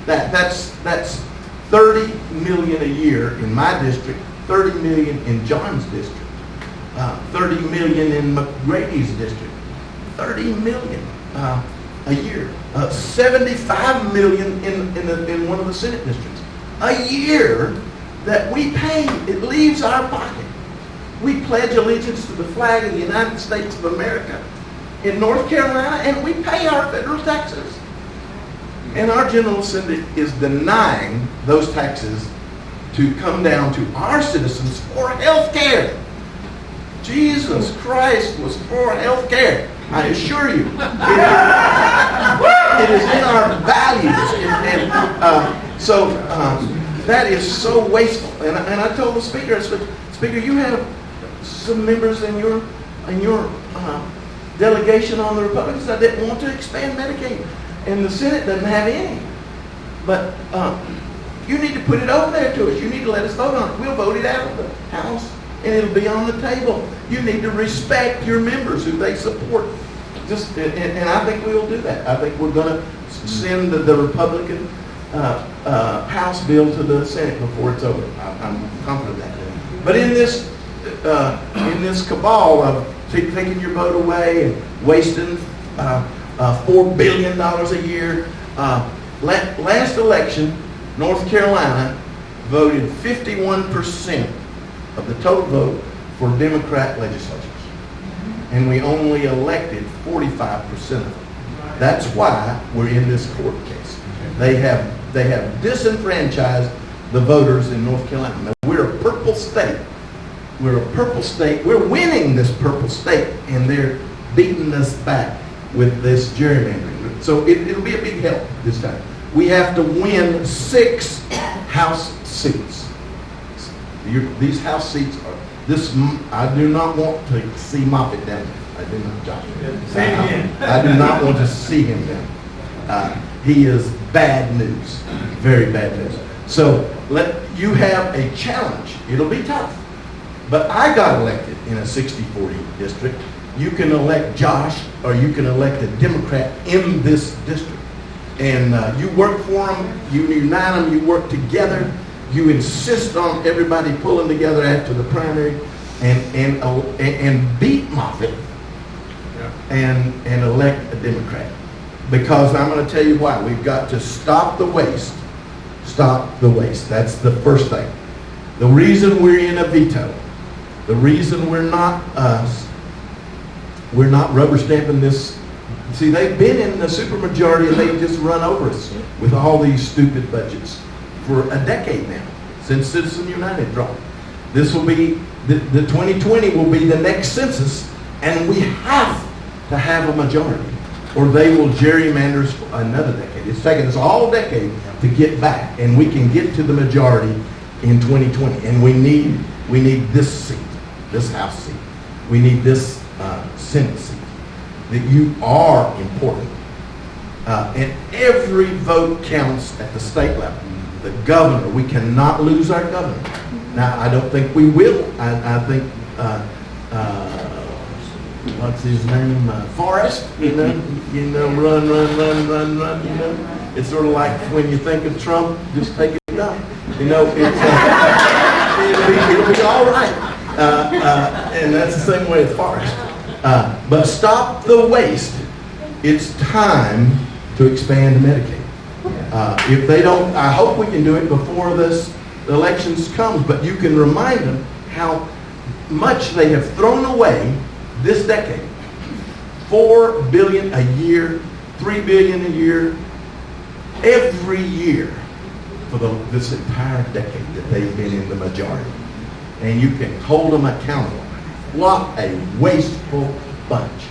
that? That's $30 million a year in my district, $30 million in John's district, $30 million in McGrady's district, $30 million a year, $75 million in one of the Senate districts. A year that we pay, it leaves our pocket. We pledge allegiance to the flag of the United States of America in North Carolina, and we pay our federal taxes. And our General Assembly is denying those taxes to come down to our citizens for health care. Jesus Christ was for health care. I assure you. It is in our values. So that is so wasteful. And I told the speaker, I said, Speaker, you have some members in your delegation on the Republicans that didn't want to expand Medicaid. And the Senate doesn't have any. But you need to put it over there to us. You need to let us vote on it. We'll vote it out of the House, and it'll be on the table. You need to respect your members who they support. And I think we will do that. I think we're going to send the Republican House bill to the Senate before it's over. I'm confident of that. But in this cabal of taking your vote away and wasting $4 billion a year. Last election, North Carolina voted 51% of the total vote for Democrat legislatures. And we only elected 45% of them. That's why we're in this court case. They have disenfranchised the voters in North Carolina. Now, we're a purple state. We're a purple state. We're winning this purple state, and they're beating us back with this gerrymandering. So it'll be a big help this time. We have to win 6 House seats. These House seats are this. I do not want to see Moffitt down there. I do not, Josh. Say it again. I do not want to see him down. He is bad news, very bad news. So you have a challenge. It'll be tough. But I got elected in a 60-40 district. You can elect Josh, or you can elect a Democrat in this district. And you work for them, you unite them, you work together, you insist on everybody pulling together after the primary and beat Moffitt and elect a Democrat. Because I'm going to tell you why. We've got to stop the waste. Stop the waste. That's the first thing. The reason we're in a veto, the reason we're not rubber stamping this. See, they've been in the supermajority and they've just run over us with all these stupid budgets for a decade now, since Citizens United dropped. This will be, the 2020 will be the next census, and we have to have a majority, or they will gerrymander us for another decade. It's taken us all decade to get back, and we can get to the majority in 2020. And we need this seat, this House seat. We need this Senate seat. That you are important. And every vote counts at the state level. The governor, we cannot lose our governor. Now, I don't think we will. I think, what's his name? Forrest, run. It's sort of like when you think of Trump, just take it up. It'll be all right. And that's the same way as Forrest. But stop the waste. It's time to expand Medicaid. If they don't, I hope we can do it before this elections comes, but you can remind them how much they have thrown away this decade. $4 billion a year, $3 billion a year, every year for this entire decade that they've been in the majority. And you can hold them accountable. What a wasteful bunch.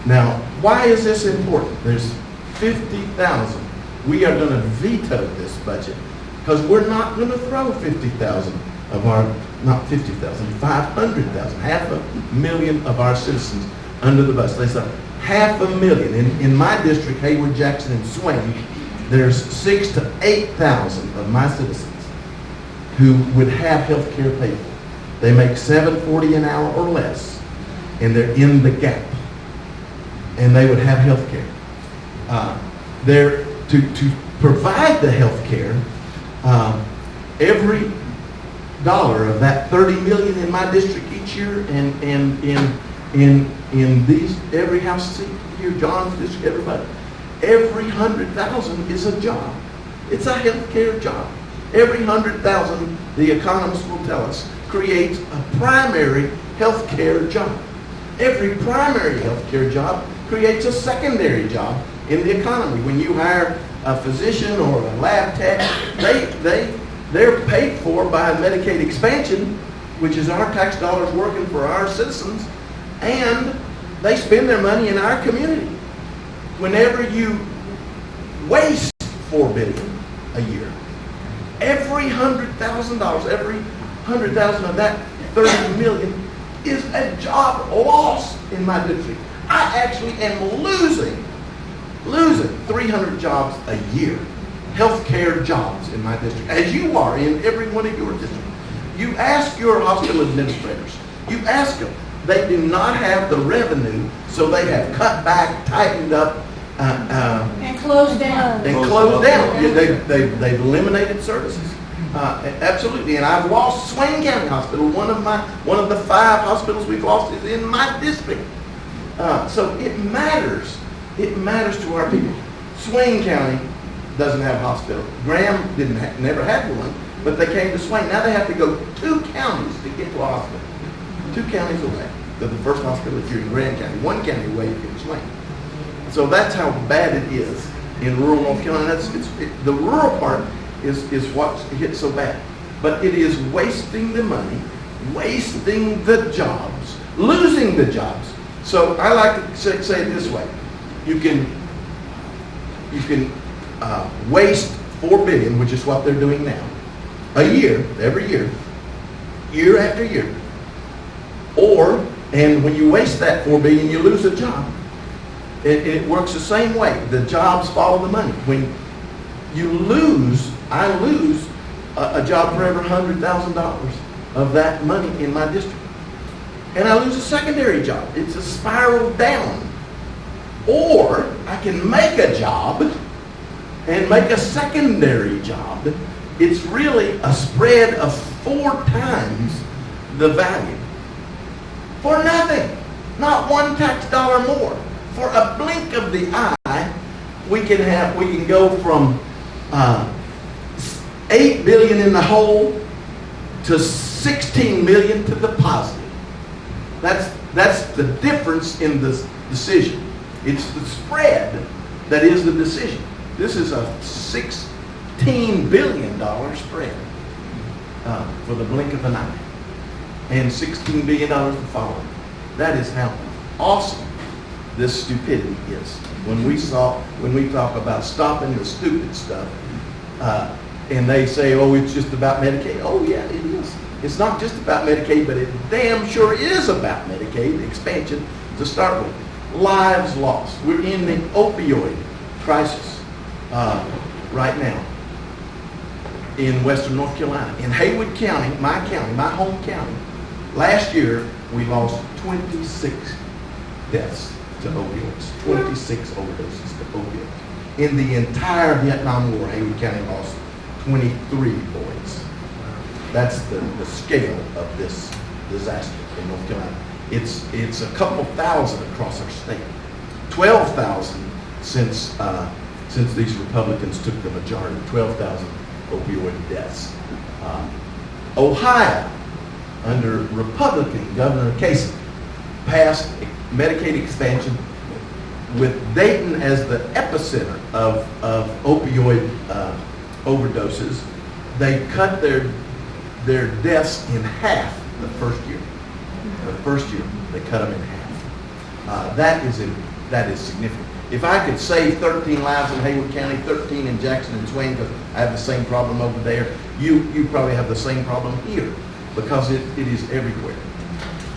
Now, why is this important? There's 50,000. We are going to veto this budget because we're not going to throw 50,000 of our, not 50,000, 500,000, 500,000 of our citizens under the bus. They said 500,000. In my district, Hayward, Jackson, and Swain, there's 6,000 to 8,000 of my citizens who would have health care paid for. They make $7.40 an hour or less, and they're in the gap. And they would have health care. To provide the health care, every dollar of that $30 million in my district each year, and in these every house here, John's district, everybody, every 100,000 is a job. It's a health care job. Every 100,000, the economists will tell us, creates a primary health care job. Every primary health care job creates a secondary job in the economy. When you hire a physician or a lab tech, they're paid for by Medicaid expansion, which is our tax dollars working for our citizens, and they spend their money in our community. Whenever you waste $4 billion a year, every $100,000, every 100,000 of that 30 million is a job loss in my district. I actually am losing 300 jobs a year, healthcare jobs in my district, as you are in every one of your districts. You ask your hospital administrators, you ask them, they do not have the revenue, so they have cut back, tightened up, And closed down. They've eliminated services. Absolutely, and I've lost Swain County Hospital. One of the 5 hospitals we've lost is in my district. So it matters. It matters to our people. Swain County doesn't have a hospital. Graham never had one, but they came to Swain. Now they have to go 2 counties to get to a hospital. 2 counties away. The first hospital if you're in Graham County. 1 county away if you're in Swain. So that's how bad it is in rural North Carolina. The rural part is what hits so bad. But it is wasting the money, wasting the jobs, losing the jobs. So I like to say it this way. You can waste $4 billion, which is what they're doing now, a year, every year, year after year. And when you waste that $4 billion, you lose a job. It works the same way. The jobs follow the money. When you lose, I lose a job for every $100,000 of that money in my district. And I lose a secondary job. It's a spiral down. Or I can make a job and make a secondary job. It's really a spread of 4 times the value. For nothing. Not one tax dollar more. For a blink of the eye, we can go from $8 billion in the hole to $16 million to the positive. That's the difference in the decision. It's the spread that is the decision. This is a $16 billion spread for the blink of an eye, and $16 billion the following. That is how awesome this stupidity is. When we talk about stopping the stupid stuff, and they say, oh, it's just about Medicaid. Oh, yeah, it is. It's not just about Medicaid, but it damn sure is about Medicaid expansion to start with. Lives lost. We're in the opioid crisis right now in western North Carolina. In Haywood County, my home county, last year we lost 26 deaths to opioids, 26 overdoses to opioids. In the entire Vietnam War, Haywood County lost 23 boys. That's the scale of this disaster in North Carolina. It's a couple thousand across our state. 12,000 since these Republicans took the majority. 12,000 opioid deaths. Ohio, under Republican Governor Casey, passed Medicaid expansion with Dayton as the epicenter of opioid overdoses. They cut their deaths in half the first year. The first year, they cut them in half. That is significant. If I could save 13 lives in Haywood County, 13 in Jackson and Swain, because I have the same problem over there, you probably have the same problem here, because it is everywhere.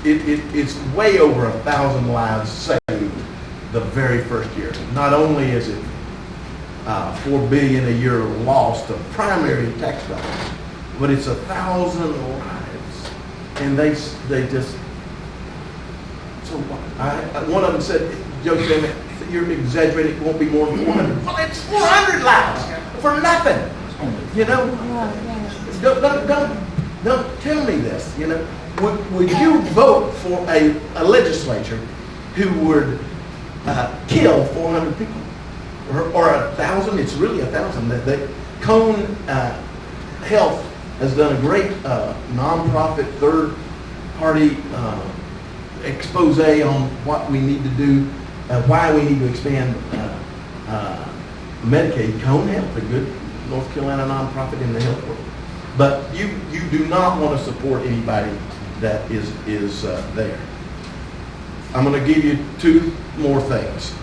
It's way over 1,000 lives saved the very first year. Not only is it $4 billion a year lost of primary tax dollars, but it's 1,000 lives, and they just. So one of them said, Joe said, "You're exaggerating. It won't be more than 400." Well, it's 400 lives for nothing. You know, don't tell me this. You know, would you vote for a legislature who would kill 400 people or 1,000? It's really 1,000. Cone Health has done a great nonprofit third-party expose on what we need to do, why we need to expand Medicaid. Cone Health, a good North Carolina nonprofit in the health world. But you do not want to support anybody that is there. I'm going to give you two more things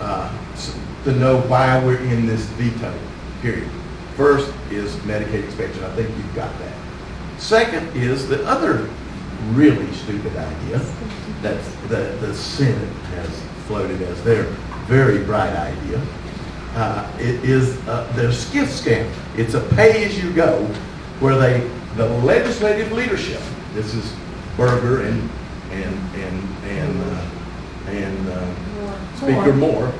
to know why we're in this veto period. First is Medicaid expansion. I think you've got that. Second is the other really stupid idea that the Senate has floated as their very bright idea. It is their SCIF scam. It's a pay-as-you-go where the legislative leadership, this is Berger and Speaker Moore,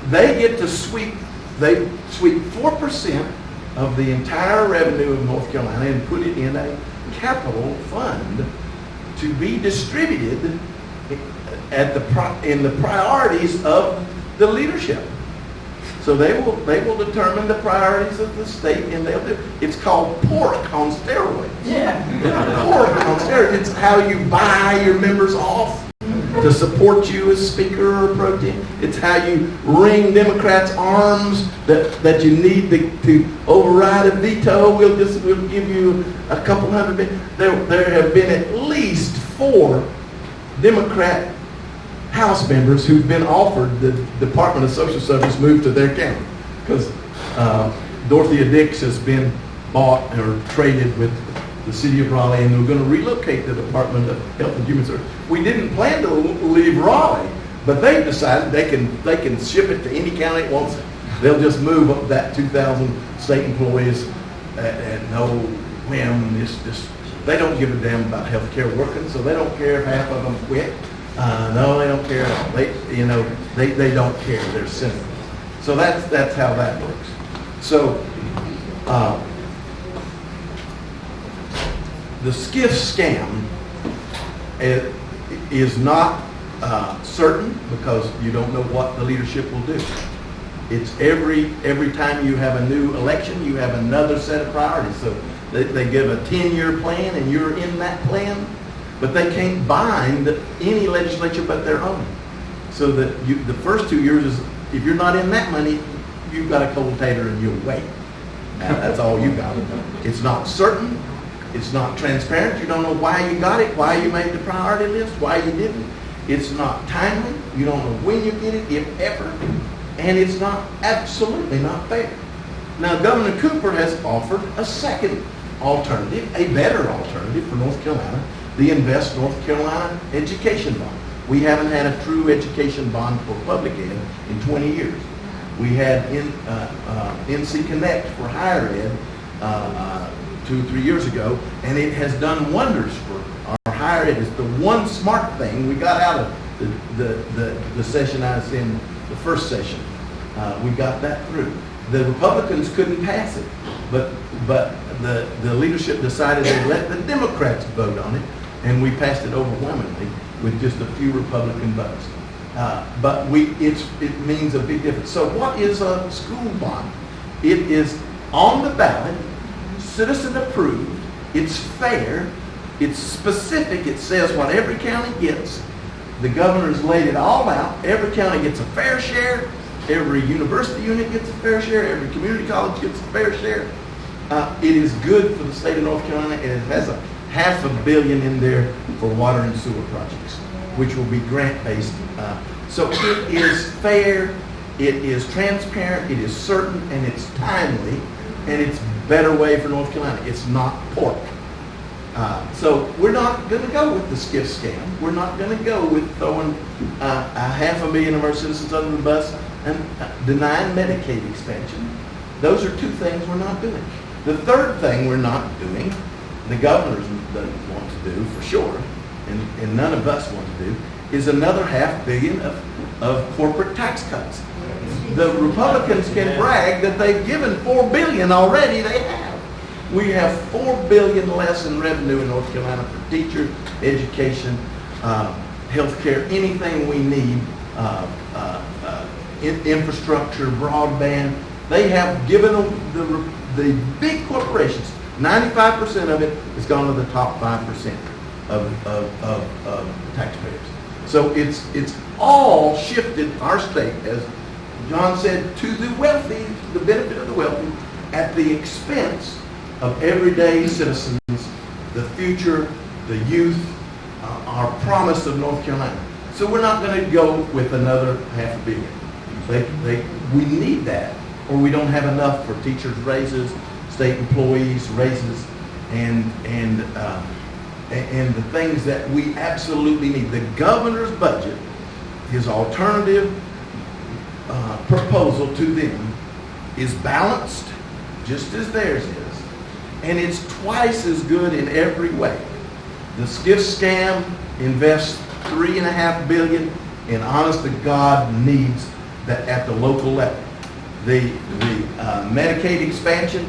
they get to sweep 4% of the entire revenue of North Carolina and put it in a capital fund to be distributed in the priorities of the leadership. So they will determine the priorities of the state, and they'll do. It's called pork on steroids. Yeah. Pork on steroids. It's how you buy your members off to support you as speaker or protein. It's how you wring Democrats' arms that you need to override a veto. We'll give you a couple hundred million. There have been at least 4 Democrat House members who've been offered the Department of Social Service moved to their county because Dorothea Dix has been bought or traded with the city of Raleigh, and they're going to relocate the Department of Health and Human Services. We didn't plan to leave Raleigh, but they've decided they can ship it to any county it wants it. They'll just move up that 2,000 state employees at no whim. They don't give a damn about health care working, so they don't care if half of them quit. No, they don't care at all. They don't care. They're cynical. So that's how that works. So the SCIF scam is not certain because you don't know what the leadership will do. It's every time you have a new election, you have another set of priorities. So they give a 10-year plan, and you're in that plan. But they can't bind any legislature but their own. So that the first 2 years is, if you're not in that money, you've got a cold tater and you'll wait. That's all you got. It's not certain. It's not transparent. You don't know why you got it, why you made the priority list, why you didn't. It's not timely. You don't know when you get it, if ever. And it's absolutely not fair. Now, Governor Cooper has offered a second alternative, a better alternative for North Carolina, the Invest North Carolina Education Bond. We haven't had a true education bond for public ed in 20 years. We had NC Connect for higher ed 2 or 3 years ago, and it has done wonders for our higher ed. It's the one smart thing we got out of the session I was in, the first session. We got that through. The Republicans couldn't pass it, but the leadership decided to let the Democrats vote on it, and we passed it overwhelmingly with just a few Republican votes. But it means a big difference. So what is a school bond? It is on the ballot, citizen approved, it's fair, it's specific, it says what every county gets. The governor's laid it all out. Every county gets a fair share. Every university unit gets a fair share. Every community college gets a fair share. It is good for the state of North Carolina, and it has $500 million in there for water and sewer projects, which will be grant-based. So it is fair, it is transparent, it is certain, and it's timely, and it's a better way for North Carolina. It's not pork. So we're not going to go with the skiff scam. We're not going to go with throwing $500,000 of our citizens under the bus and denying Medicaid expansion. Those are two things we're not doing. The third thing we're not doing, the governor doesn't want to do for sure, and none of us want to do, is another $500 million of corporate tax cuts. The Republicans can brag that they've given $4 billion already. They have. We have $4 billion less in revenue in North Carolina for teachers, education, health care, anything we need, infrastructure, broadband. They have given the big corporations, 95% of it has gone to the top 5% of taxpayers. So it's all shifted our state, as John said, to the wealthy, the benefit of the wealthy, at the expense of everyday citizens, the future, the youth, our promise of North Carolina. So we're not going to go with another $500 million. We need that, or we don't have enough for teachers' raises, state employees' raises, and the things that we absolutely need. The governor's budget, his alternative proposal to them, is balanced, just as theirs is. And it's twice as good in every way. The skiff scam invests $3.5 billion in honest to God needs that at the local level. The Medicaid expansion,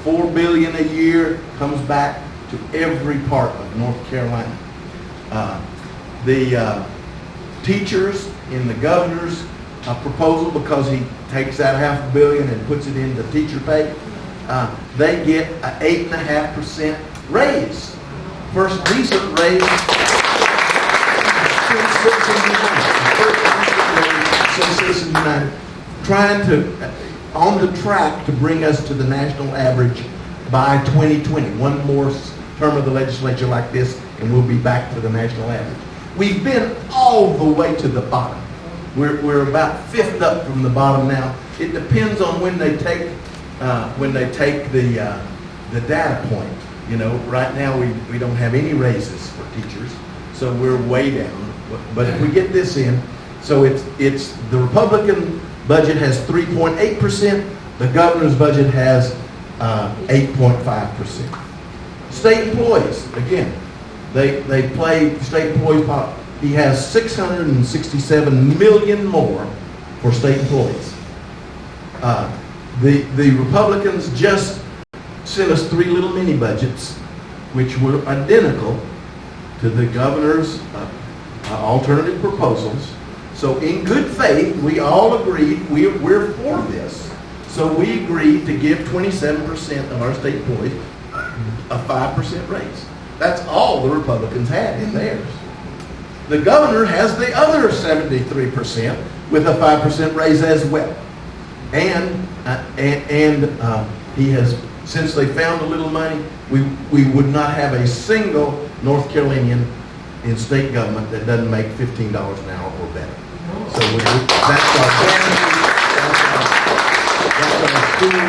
$4 billion a year, comes back to every part of North Carolina. The teachers in the governor's proposal, because he takes that $500 million and puts it into teacher pay, they get an 8.5% raise. First decent raise since Citizens United. Trying to, on the track to bring us to the national average by 2020. One more term of the legislature like this, and we'll be back to the national average. We've been all the way to the bottom. We're about fifth up from the bottom now. It depends on when they take the data point. You know, right now we don't have any raises for teachers, so we're way down. But if we get this in, so it's the Republican budget has 3.8%. The governor's budget has 8.5%. State employees, again, they play state employees. He has $667 million more for state employees. The Republicans just sent us 3 little mini budgets, which were identical to the governor's alternative proposals. So in good faith, we all agreed we're for this. So we agreed to give 27% of our state employees a 5% raise. That's all the Republicans had in theirs. The governor has the other 73% with a 5% raise as well. And he has, since they found a little money, we would not have a single North Carolinian in state government that doesn't make $15 an hour or better. So that's our school,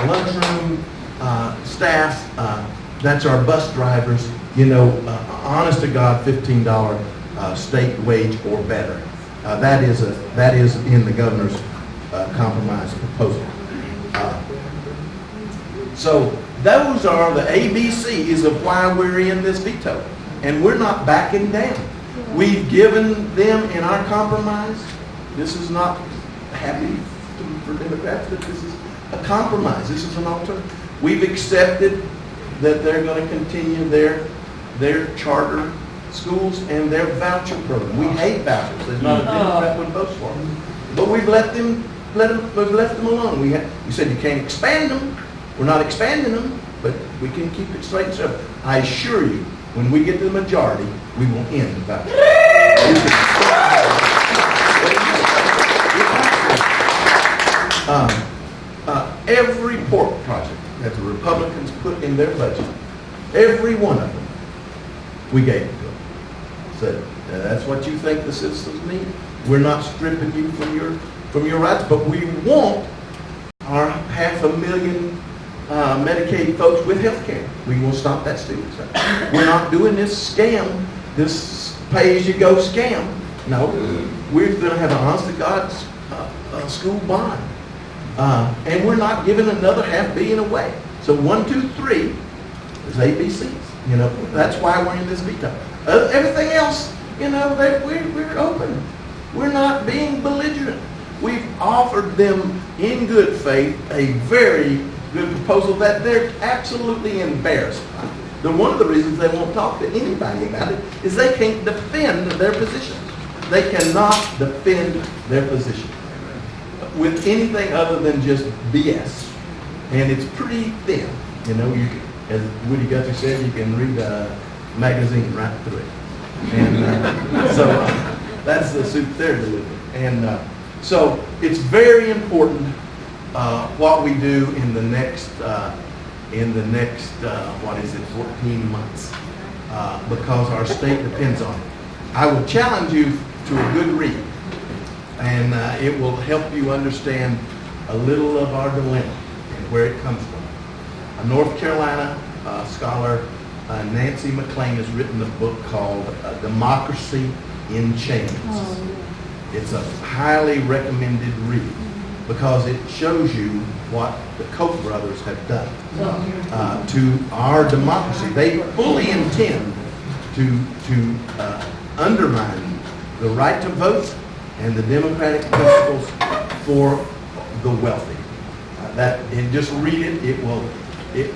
lunchroom staff, that's our bus drivers, you know, honest to God, $15 state wage or better. That is in the governor's compromise proposal. So those are the ABCs of why we're in this veto. And we're not backing down. We've given them in our compromise. This is not happy for Democrats, but this is a compromise. This is an alternative. We've accepted that they're going to continue their charter schools and their voucher program. We hate vouchers. There's not a Democrat would vote for them. But we've left them alone. We said you can't expand them. We're not expanding them, but we can keep it straight and simple. I assure you, when we get to the majority, we will end the voucher. Every pork project that the Republicans put in their budget, every one of them, we gave it to them. Said, that's what you think the citizens need? We're not stripping you from your rights, but we want our 500,000 Medicaid folks with health care. We will stop that stupid stuff. We're not doing this scam, this pay-as-you-go scam. No, we're going to have an honest-to-God school bond. And we're not giving another $500 million away. So 1, 2, 3 is ABCs. That's why we're in this veto. Everything else, we're open. We're not being belligerent. We've offered them in good faith a very good proposal that they're absolutely embarrassed by. One of the reasons they won't talk to anybody about it is they can't defend their position. They cannot defend their position with anything other than just BS. And it's pretty thin. As Woody Guthrie said, you can read a magazine right through it. And so that's the soup they're delivering. And so it's very important what we do in the next 14 months, because our state depends on it. I will challenge you to a good read, and it will help you understand a little of our dilemma and where it comes from. A North Carolina scholar, Nancy McLean, has written a book called Democracy in Chains. It's a highly recommended read because it shows you what the Koch brothers have done to our democracy. They fully intend to undermine the right to vote and the democratic principles for the wealthy. And just read it.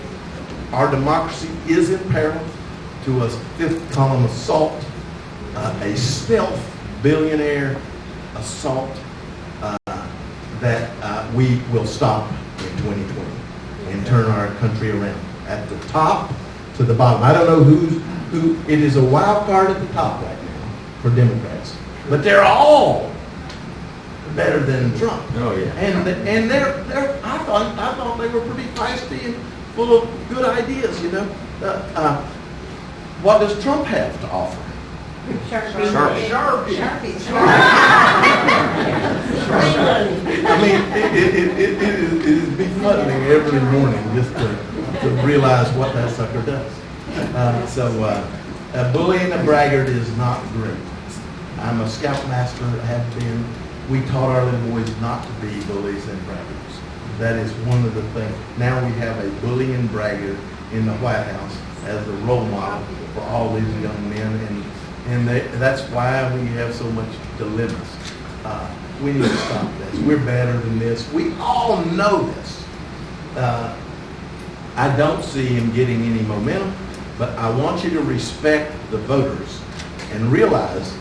Our democracy is in peril to a fifth column assault, a stealth billionaire assault that we will stop in 2020 and turn our country around. At the top to the bottom. I don't know who it is a wild card at the top right now for Democrats. But they're all better than Trump. Oh yeah. And I thought they were pretty feisty and full of good ideas, What does Trump have to offer? Sharpies. I mean, it is befuddling every morning just to realize what that sucker does. A bully and a braggart is not great. I'm a scoutmaster, have been. We taught our little boys not to be bullies and braggarts. That is one of the things. Now we have a bully and braggart in the White House as the role model for all these young men, and that's why we have so much dilemmas. We need to stop this. We're better than this. We all know this. I don't see him getting any momentum, but I want you to respect the voters and realize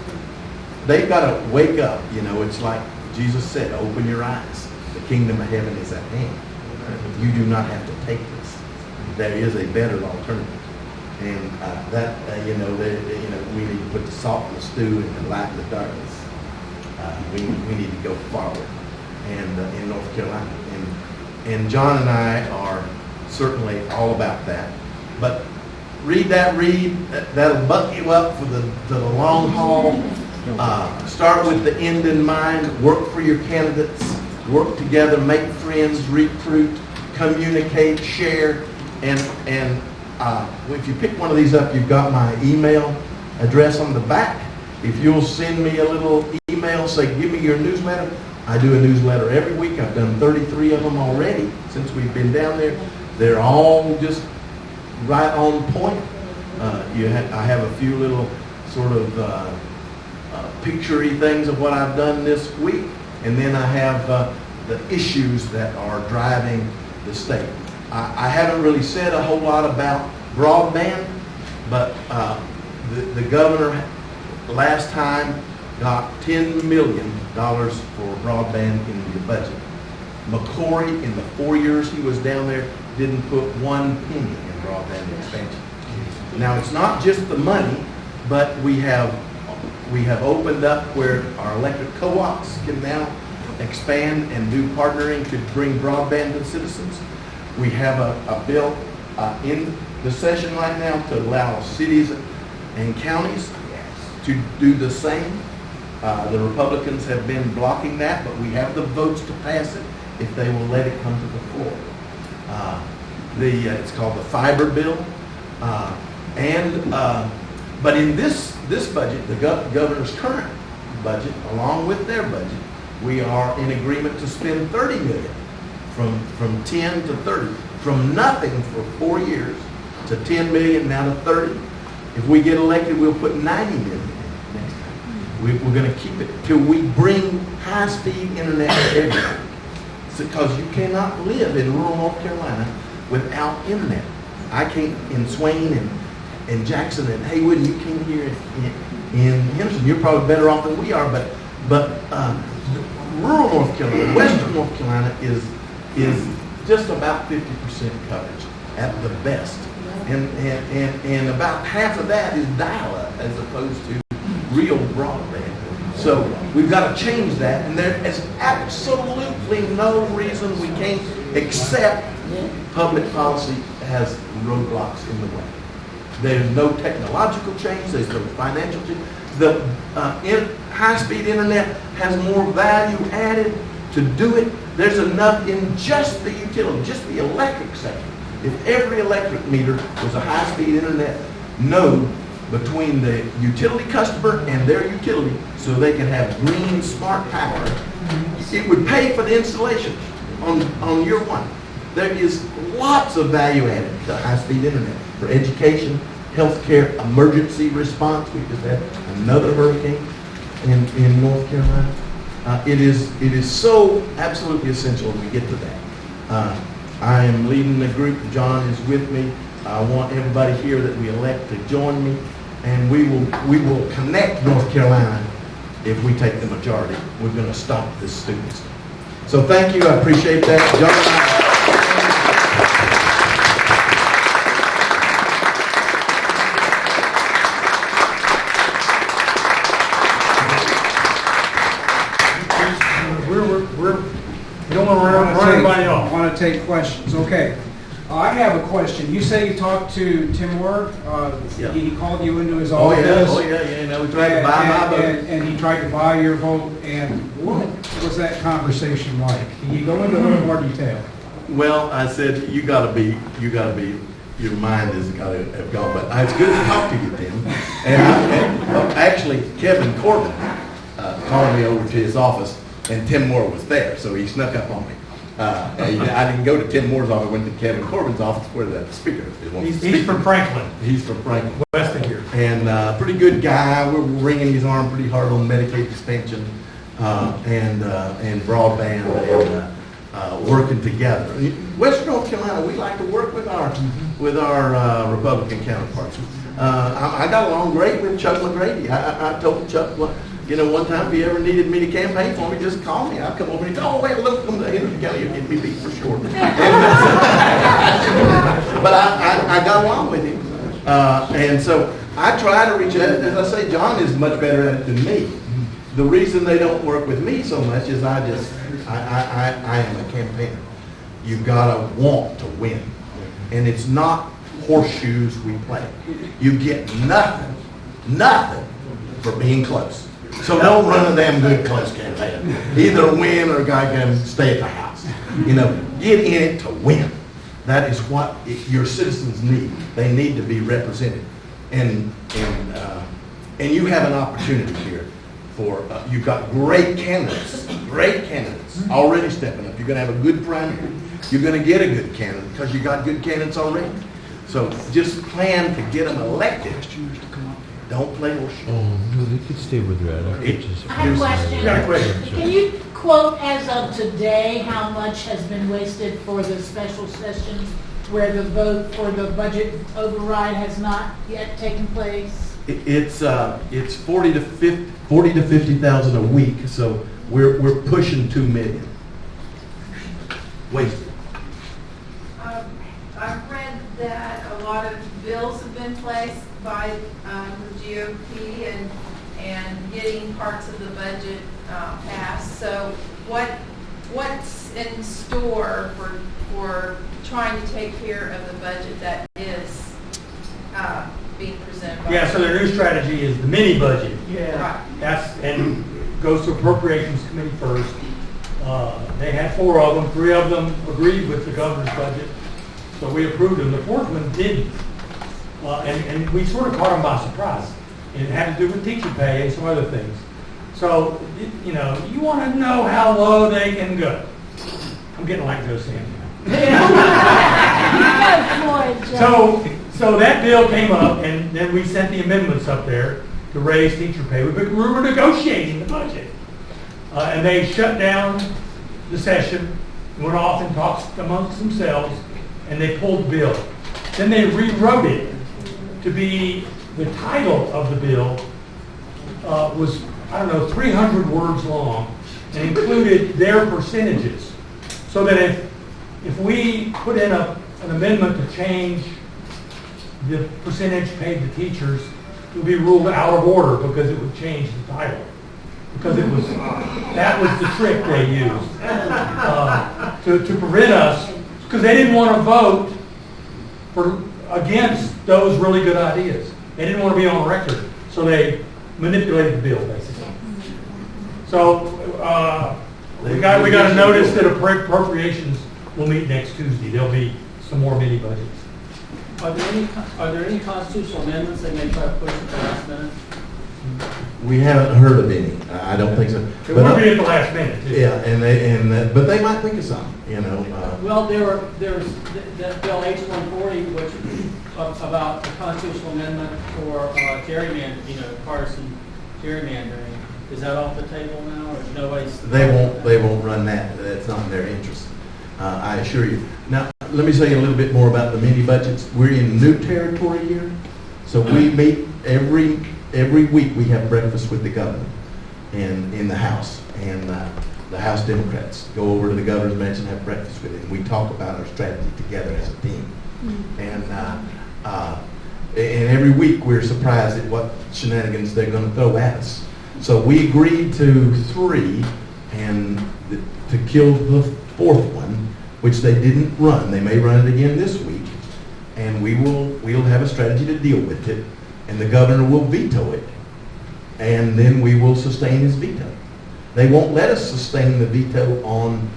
they've got to wake up. It's like Jesus said, open your eyes. The kingdom of heaven is at hand. You do not have to take this. There is a better alternative. And we need to put the salt in the stew and the light in the darkness. We need to go forward. And in North Carolina. And John and I are certainly all about that. But read that'll buck you up for the long haul. Start with the end in mind. Work for your candidates. Work together. Make friends. Recruit. Communicate. Share. And if you pick one of these up, you've got my email address on the back. If you'll send me a little email, say, give me your newsletter, I do a newsletter every week. I've done 33 of them already since we've been down there. They're all just right on point. I have a few little sort of picture-y things of what I've done this week, and then I have the issues that are driving the state. I haven't really said a whole lot about broadband, but the governor last time got $10 million for broadband in the budget. McCory, in the 4 years he was down there, didn't put 1 penny in broadband expansion. Now, it's not just the money, but we have opened up where our electric co-ops can now expand and do partnering to bring broadband to citizens. We have a bill in the session right now to allow cities and counties to do the same. The Republicans have been blocking that, but we have the votes to pass it if they will let it come to the floor. It's called the fiber bill. But in this budget, the governor's current budget, along with their budget, we are in agreement to spend $30 million from 10 to 30, from nothing for 4 years to 10 million, now to 30. If we get elected, we'll put 90 million in next time. We're going to keep it till we bring high-speed internet to everyone. Because you cannot live in rural North Carolina without internet. I can't in Swain and Jackson and Haywood, and you came here in Henderson. You're probably better off than we are, but rural North Carolina, western North Carolina is just about 50% coverage at the best, and about half of that is dial-up as opposed to real broadband. So we've got to change that, and there is absolutely no reason we can't, except public policy has roadblocks in the way. There's no technological change, there's no financial change. The high-speed internet has more value added to do it. There's enough in just the utility, just the electric sector. If every electric meter was a high-speed internet node between the utility customer and their utility, so they can have green smart power, it would pay for the installation on year one. There is lots of value added to high-speed internet for education, healthcare, emergency response. We just had another hurricane in North Carolina. It is so absolutely essential we get to that. I am leading the group. John is with me. I want everybody here that we elect to join me, and we will connect North Carolina if we take the majority. We're going to stop this stupidity. So thank you. I appreciate that. John we don't want to run anybody off. I want to take questions. Okay. I have a question. You say you talked to Tim Moore. Yeah. He called you into his Oh office. yeah. You know, we tried to buy my vote. And he tried to buy your vote. And what was that conversation like? Can you go into a little more detail? Well, I said you gotta be. Your mind has got to have gone. But it's good to talk to you, Tim. And actually, Kevin Corbin called me over to his office, and Tim Moore was there, so he snuck up on me. I didn't go to Tim Moore's office. I went to Kevin Corbin's office where the speaker is. He's from Franklin. He's from Franklin. West of here. And pretty good guy. We're wringing his arm pretty hard on Medicaid expansion and broadband and working together. Western North Carolina, we like to work with our Republican counterparts. I got along great with Chuck McGrady. I told Chuck, one time if he ever needed me to campaign for me, just call me. I'll come over and he'd say, oh, wait, look, come to Henderson County, you'll get me beat for sure. But I got along with him. And so I try to reach out. As I say, John is much better at it than me. The reason they don't work with me so much is I am a campaigner. You've got to want to win. And it's not horseshoes we play. You get nothing for being close. So don't run a damn good close campaign. Either win or a guy can stay at the house. Get in it to win. That is what your citizens need. They need to be represented. And you have an opportunity here for, you've got great candidates great candidates already stepping up. You're going to have a good primary. You're going to get a good candidate because you got good candidates already. So just plan to get them elected. Don't play horseshoe. Oh, no, they could stay with that. I have a question. Got a question. Can you quote as of today how much has been wasted for the special sessions where the vote for the budget override has not yet taken place? It's 40 to 50,000 a week, so we're pushing 2 million. Wasted. I've read that a lot of bills have been placed by the GOP and getting parts of the budget passed. So what's in store for trying to take care of the budget that is being presented by? Yeah, so their new strategy is the mini budget. Right. And goes to Appropriations Committee first. They had 4 of them, 3 of them agreed with the governor's budget, so we approved them. The 4th one didn't, and we sort of caught them by surprise. And it had to do with teacher pay and some other things. So, you know, you want to know how low they can go. I'm getting like Joe Sam. So that bill came up, and then we sent the amendments up there to raise teacher pay. We were negotiating the budget. And they shut down the session, went off and talked amongst themselves, and they pulled the bill. Then they rewrote it to be, the title of the bill was, 300 words long, and included their percentages. So that if we put in an amendment to change the percentage paid to teachers, it would be ruled out of order because it would change the title. Because that was the trick they used to prevent us, because they didn't want to vote against those really good ideas. They didn't want to be on record, so they manipulated the bill basically. So we got a notice that appropriations will meet next Tuesday. There'll be some more mini budgets. Are there any constitutional amendments they may try to push at the last minute? We haven't heard of any. I don't think so. It won't be at the last minute. Yeah, but they might think of something, you know. Well, there's that bill H-140, which about the constitutional amendment for gerrymandering, partisan gerrymandering. Is that off the table now, or nobody's? They won't run that. That's not in their interest. I assure you. Now, let me tell you a little bit more about the mini budgets. We're in new territory here, so we meet every week. We have breakfast with the governor and in the House, and the House Democrats go over to the governor's mansion and have breakfast with him. We talk about our strategy together as a team, and every week we're surprised at what shenanigans they're going to throw at us. So we agreed to 3 and to kill the 4th one, which they didn't run. They may run it again this week, and we'll have a strategy to deal with it, and the governor will veto it, and then we will sustain his veto. They won't let us sustain the veto on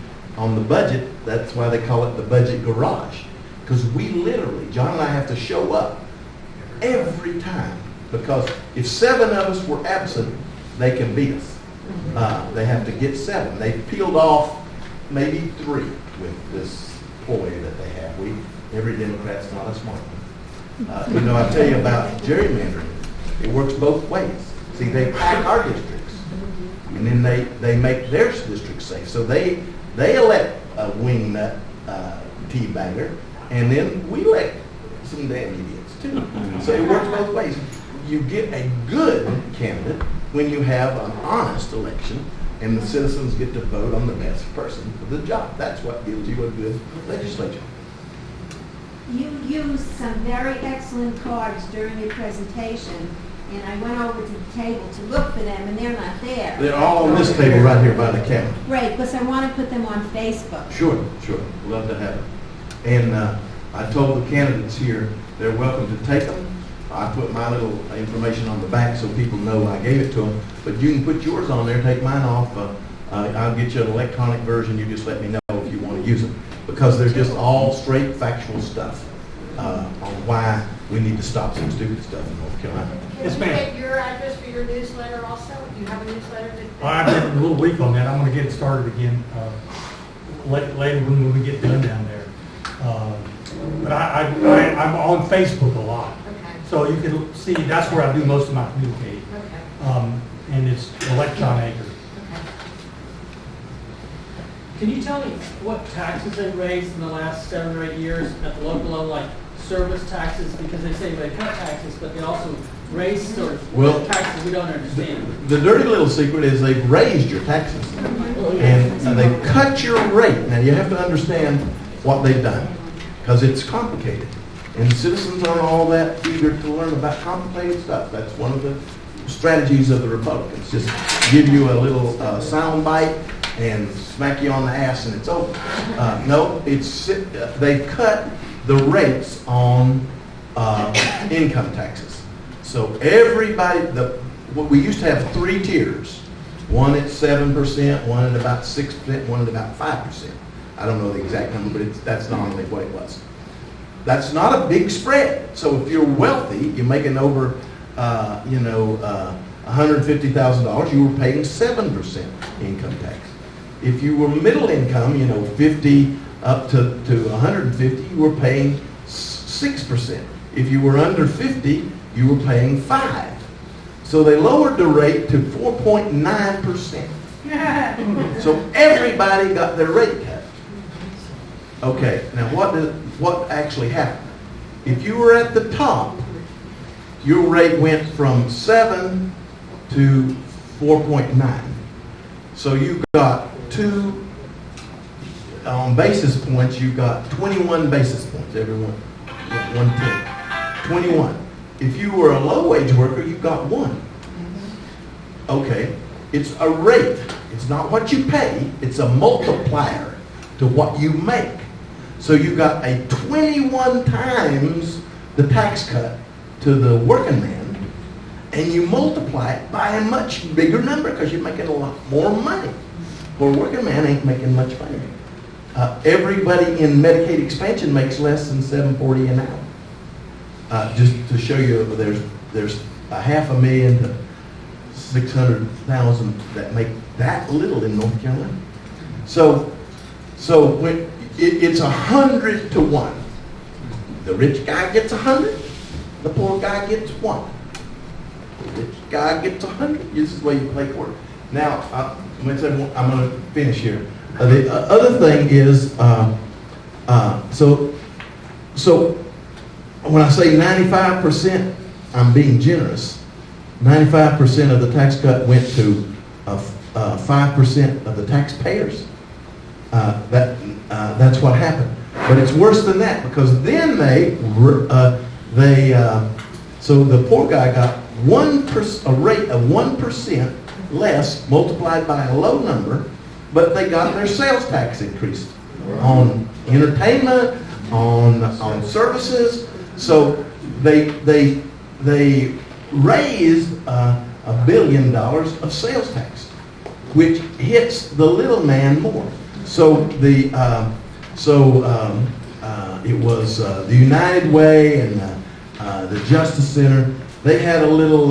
the budget. That's why they call it the budget garage, because we literally, John and I have to show up every time, because if 7 of us were absent, they can beat us. They have to get 7. They peeled off maybe 3 with this ploy that they have. Every Democrat's not a smart one. I tell you about gerrymandering. It works both ways. See, they pack our districts, and then they make their districts safe. So they elect a wingnut teabanger, and then we elect some damn idiots too. So it works both ways. You get a good candidate when you have an honest election, and the citizens get to vote on the best person for the job. That's what gives you a good legislature. You used some very excellent cards during your presentation, and I went over to the table to look for them, and they're not there. They're all on this table right here by the camera. Right, because I want to put them on Facebook. Sure. Love to have them. And I told the candidates here they're welcome to take them. I put my little information on the back so people know I gave it to them. But you can put yours on there, take mine off. I'll get you an electronic version. You just let me know if you want to use them. Because they're just all straight factual stuff on why we need to stop some stupid stuff in North Carolina. Yes, Can ma'am. you get your address for your newsletter also? Do you have a newsletter? I've been a little weak on that. I'm going to get it started again later when we get done down there. But I'm on Facebook a lot. Okay. So you can see, that's where I do most of my communicating. Okay. And it's John Ager. Okay. Can you tell me what taxes they raised in the last 7 or 8 years at the local level, like service taxes? Because they say they cut taxes, but they also raise sort of Well, taxes we don't understand. The dirty little secret is they've raised your taxes. And they've cut your rate. Now, you have to understand what they've done, because it's complicated. And citizens aren't all that eager to learn about complicated stuff. That's one of the strategies of the Republicans. Just give you a little sound bite and smack you on the ass and it's over. No, they've cut the rates on income taxes. So everybody, we used to have 3 tiers. One at 7%, one at about 6%, one at about 5%. I don't know the exact number, but that's normally what it was. That's not a big spread. So if you're wealthy, you're making over, $150,000, you were paying 7% income tax. If you were middle income, 50 up to 150, you were paying 6%. If you were under 50, you were paying 5%. So they lowered the rate to 4.9%. So everybody got their rate cut. Okay, now what actually happened? If you were at the top, your rate went from 7 to 4.9. So you got on basis points, you got 21 basis points, everyone, 1/10. 21. If you were a low-wage worker, you got 1. Okay, it's a rate. It's not what you pay. It's a multiplier to what you make. So you got a 21 times the tax cut to the working man, and you multiply it by a much bigger number because you're making a lot more money. Well, a working man ain't making much money. Everybody in Medicaid expansion makes less than $7.40 an hour. Just to show you, there's $500,000 to $600,000 that make that little in North Carolina. So when it's 100 to 1. The rich guy gets 100. The poor guy gets 1. The rich guy gets 100. This is the way you play quarter. Now I'm going to finish here. The other thing is so when I say 95%, I'm being generous. 95% of the tax cut went to 5% of the taxpayers. That's what happened. But it's worse than that, because then so the poor guy got a rate of 1% less multiplied by a low number, but they got their sales tax increased on entertainment, on services. So they raised $1 billion of sales tax, which hits the little man more. So it was the United Way and the Justice Center. They had a little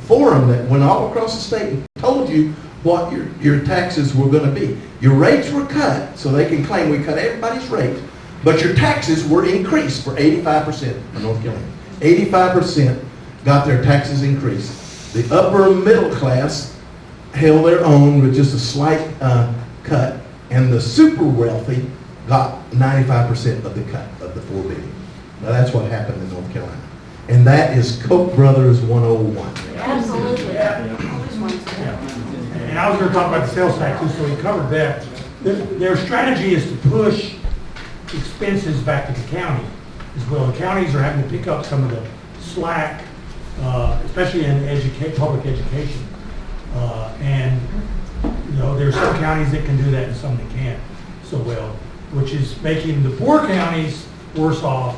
forum that went all across the state and told you what your taxes were going to be. Your rates were cut, so they can claim we cut everybody's rates, but your taxes were increased for 85% of North Carolina. 85% got their taxes increased. The upper middle class held their own with just a slight cut, and the super wealthy got 95% of the cut of the $4 billion. Now that's what happened in North Carolina. And that is Koch brothers 101. Absolutely. And I was going to talk about the sales taxes, so we covered that. Their strategy is to push expenses back to the county as well. The counties are having to pick up some of the slack, especially in public education. And there's some counties that can do that and some that can't so well, which is making the poor counties worse off,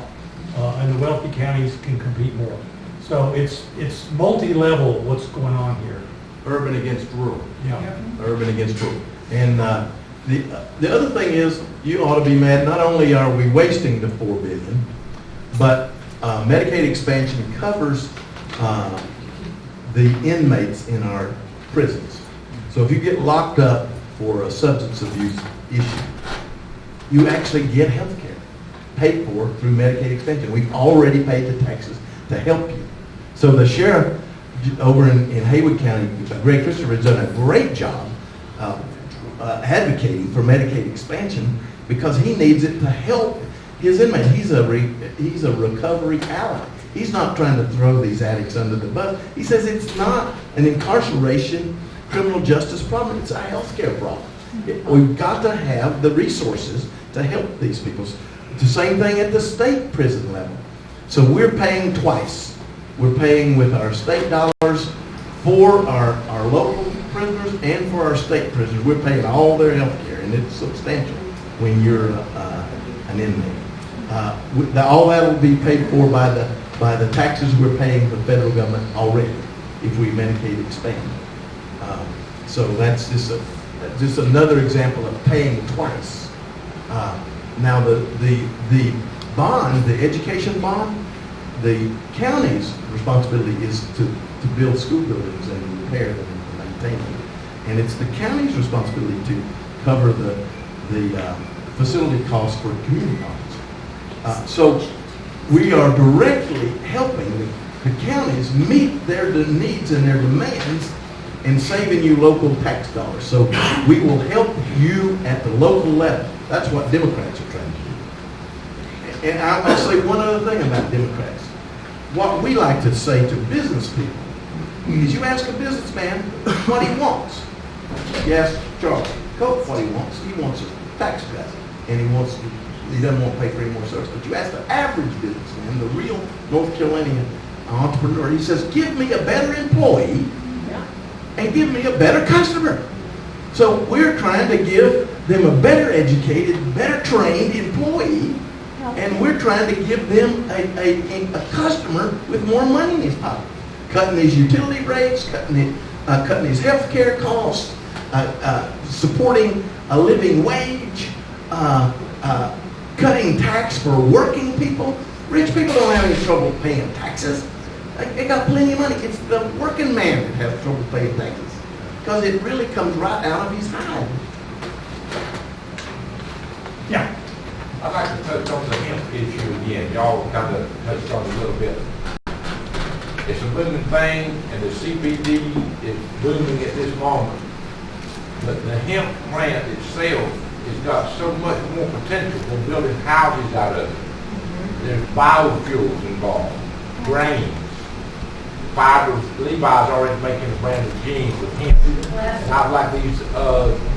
and the wealthy counties can compete more. So it's multi-level what's going on here. Urban against rural. Yeah. Urban against rural. And the other thing is, you ought to be mad. Not only are we wasting the $4 billion, but Medicaid expansion covers the inmates in our prisons. So if you get locked up for a substance abuse issue, you actually get health care paid for through Medicaid expansion. We've already paid the taxes to help you. So the sheriff over in Haywood County, Greg Christopher, has done a great job advocating for Medicaid expansion because he needs it to help his inmates. He's a recovery ally. He's not trying to throw these addicts under the bus. He says it's not an incarceration criminal justice problem. It's a health care problem. We've got to have the resources to help these people. It's the same thing at the state prison level. So we're paying twice. We're paying with our state dollars for our local prisoners and for our state prisoners. We're paying all their health care, and it's substantial when you're an inmate. All that will be paid for by the taxes we're paying the federal government already if we Medicaid expand. So that's just another example of paying twice. Now the bond, the education bond, the county's responsibility is to build school buildings and repair them and maintain them. And it's the county's responsibility to cover the facility costs for community colleges. So we are directly helping the counties meet their needs and their demands and saving you local tax dollars. So we will help you at the local level. That's what Democrats are trying to do. And I'll say one other thing about Democrats. What we like to say to business people is you ask a businessman what he wants. You ask Charlie Coke what he wants. He wants a tax cut. And he doesn't want to pay for any more service. But you ask the average businessman, the real North Carolinian entrepreneur, he says, give me a better employee and give me a better customer. So we're trying to give them a better educated, better trained employee, and we're trying to give them a customer with more money in his pocket. Cutting his utility rates, cutting his health care costs, supporting a living wage, cutting tax for working people. Rich people don't have any trouble paying taxes. They got plenty of money. It's the working man that has trouble paying taxes because it really comes right out of his hide. Yeah. I'd like to touch on the hemp issue again. Y'all kind of touched on it a little bit. It's a booming thing, and the CBD is booming at this moment. But the hemp plant itself has got so much more potential for building houses out of it. There's biofuels involved, grains, fibers. Levi's already making a brand of jeans with hemp. And I'd like these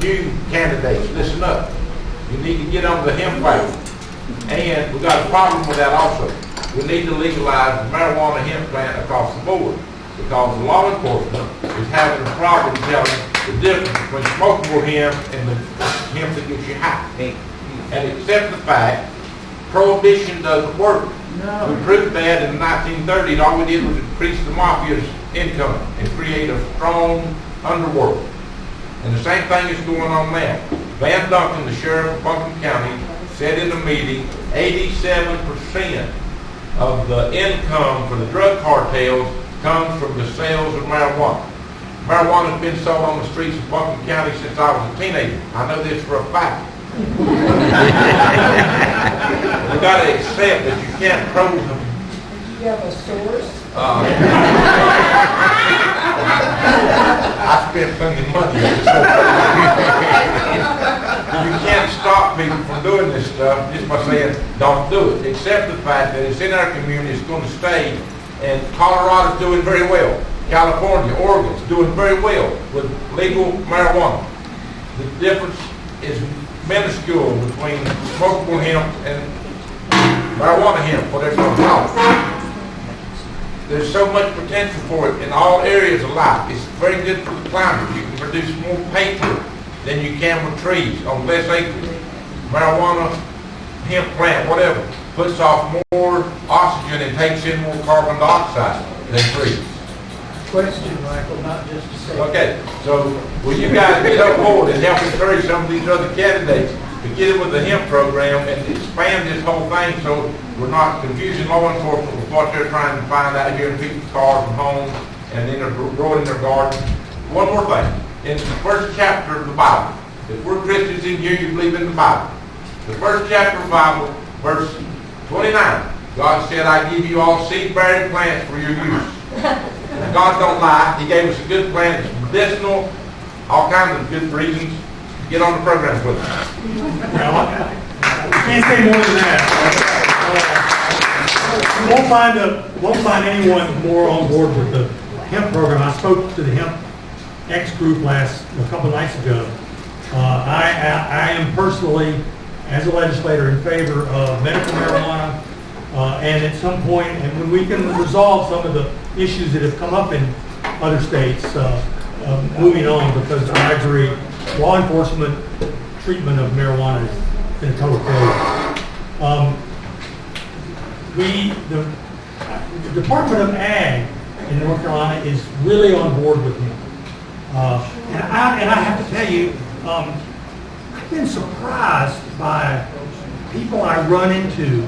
new candidates, listen up. You need to get on the hemp wagon. And we've got a problem with that also. We need to legalize the marijuana hemp plant across the board because the law enforcement is having a problem telling the difference between smokable hemp and the hemp that gets you high. And accept the fact, prohibition doesn't work. No. We proved that in the 1930s. All we did was increase the mafia's income and create a strong underworld. And the same thing is going on now. Van Duncan, the sheriff of Buncombe County, said in the meeting 87% of the income for the drug cartels comes from the sales of marijuana. Marijuana has been sold on the streets of Buncombe County since I was a teenager. I know this for a fact. We've got to accept that you can't prove them. Did you have a source? I spent plenty of money. You can't stop people from doing this stuff just by saying, don't do it. Accept the fact that it's in our community, it's going to stay, and Colorado's doing very well. California, Oregon's doing very well with legal marijuana. The difference is minuscule between smokable hemp and marijuana hemp, whatever you want to call it. There's so much potential for it in all areas of life. It's very good for the climate. You can produce more paper than you can with trees on less acreage. Marijuana, hemp plant, whatever, puts off more oxygen and takes in more carbon dioxide than trees. Question, Michael, not just to say. Okay, so will you guys get on board and help encourage some of these other candidates to get it with the hemp program and expand this whole thing so we're not confusing law enforcement with what they're trying to find out here in people's cars and homes and then they're growing in their garden. One more thing. In the first chapter of the Bible, if we're Christians in here, you believe in the Bible. The first chapter of the Bible, verse 29, God said, I give you all seed-bearing plants for your use. And God don't lie. He gave us a good plant. It's medicinal, all kinds of good reasons. Get on the program with us. Well, I can't say more than that. Won't find anyone more on board with the hemp program. I spoke to the hemp X group a couple nights ago. I am personally, as a legislator, in favor of medical marijuana, and at some point, and when we can resolve some of the issues that have come up in other states, moving on, because I agree, law enforcement treatment of marijuana has been a total failure. The Department of Ag in North Carolina is really on board with me. And I have to tell you, I've been surprised by people I run into,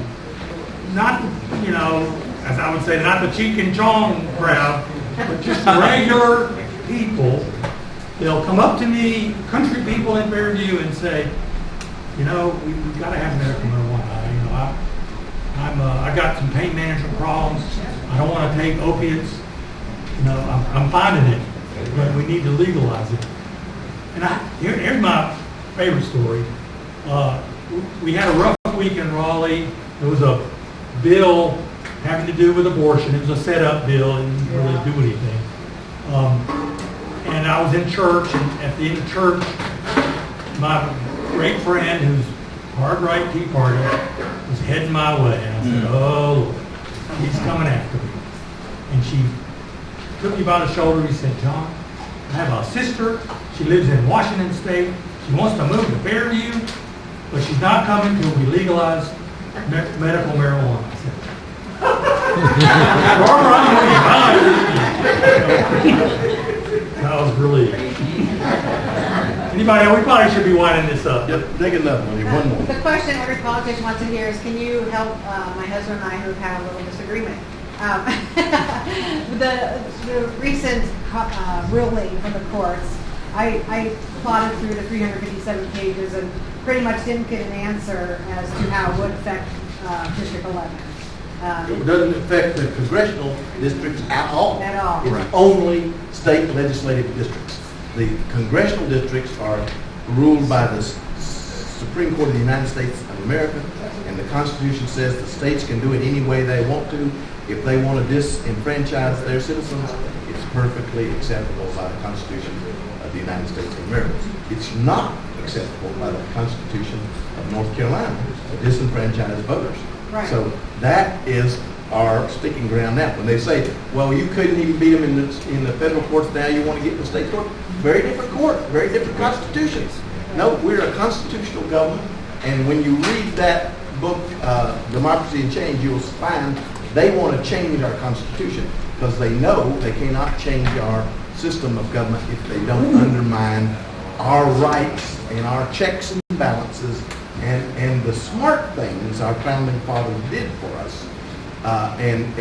not, as I would say, not the Cheek and Chong crowd, but just regular people. They'll come up to me, country people in Fairview, and say, we've got to have medical marijuana. I got some pain management problems. I don't want to take opiates. I'm finding it, but we need to legalize it. And here's my favorite story. We had a rough week in Raleigh. There was a bill having to do with abortion. It was a set-up bill. It didn't really do anything. And I was in church, and at the end of church, my great friend, who's hard-right Tea Party, was heading my way. And I said, oh, Lord, he's coming after me. And she took me by the shoulder. He said, John, I have a sister. She lives in Washington State. She wants to move to Fairview, but she's not coming until we legalize medical marijuana. I said, Barbara, I'm with you. That was really... Anybody else? We probably should be winding this up. Yep, take another one. One more. The question every politician wants to hear is, can you help my husband and I who have a little disagreement? The recent ruling from the courts, I plotted through the 357 pages and pretty much didn't get an answer as to how it would affect District 11. It doesn't affect the congressional districts at all. At all. It's only state legislative districts. The congressional districts are ruled by the Supreme Court of the United States of America, and the Constitution says the states can do it any way they want to. If they want to disenfranchise their citizens, it's perfectly acceptable by the Constitution of the United States of America. It's not acceptable by the Constitution of North Carolina to disenfranchise voters. Right. So that is our sticking ground now. When they say, well, you couldn't even beat them in the federal courts, now you want to get in the state court. Very different court, very different constitutions. No, we're a constitutional government, and when you read that book, Democracy and Change, you'll find they want to change our Constitution because they know they cannot change our system of government if they don't undermine our rights and our checks and balances and the smart things our founding fathers did for us. And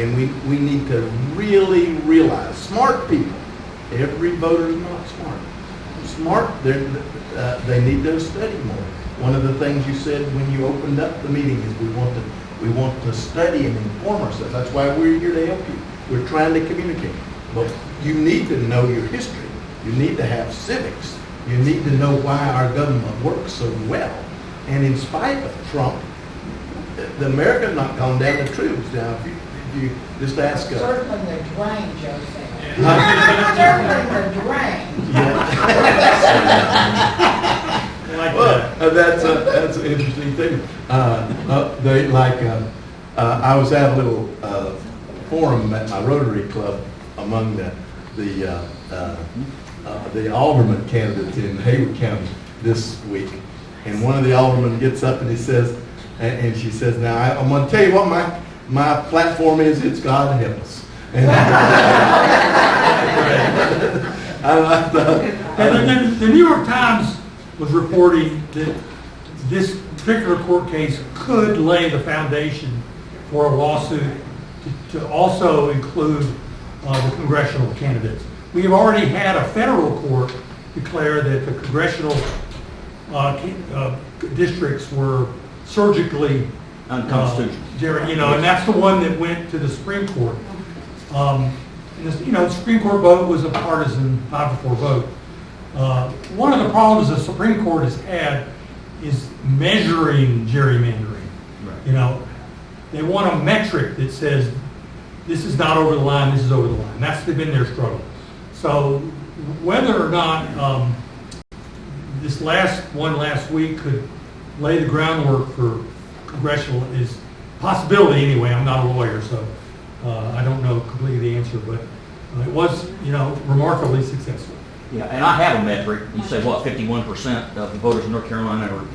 we need to really realize, smart people, every voter is not smart. Smart, they need to study more. One of the things you said when you opened up the meeting is we want to study and inform ourselves. That's why we're here to help you. We're trying to communicate. But you need to know your history. You need to have civics. You need to know why our government works so well. And in spite of Trump, the America has not gone down the tubes. Now, if you just ask... Circling the drain, Joe said. Circling the drain. That's an interesting thing. I was at a little forum at my Rotary Club among the alderman candidates in Hayward County this week, and one of the aldermen gets up and he says, and she says, "Now I'm going to tell you what my platform is. It's God help us." And the New York Times was reporting that this particular court case could lay the foundation for a lawsuit to also include the congressional candidates. We have already had a federal court declare that the congressional districts were surgically unconstitutional. and that's the one that went to the Supreme Court. And the Supreme Court vote was a partisan 5-4 vote. One of the problems the Supreme Court has had is measuring gerrymandering. Right. They want a metric that says this is not over the line, this is over the line. That's been their struggle. So whether or not this last week could lay the groundwork for congressional is a possibility anyway. I'm not a lawyer, so I don't know completely the answer, but it was, remarkably successful. Yeah, and I have a metric. You say what, 51% of the voters in North Carolina are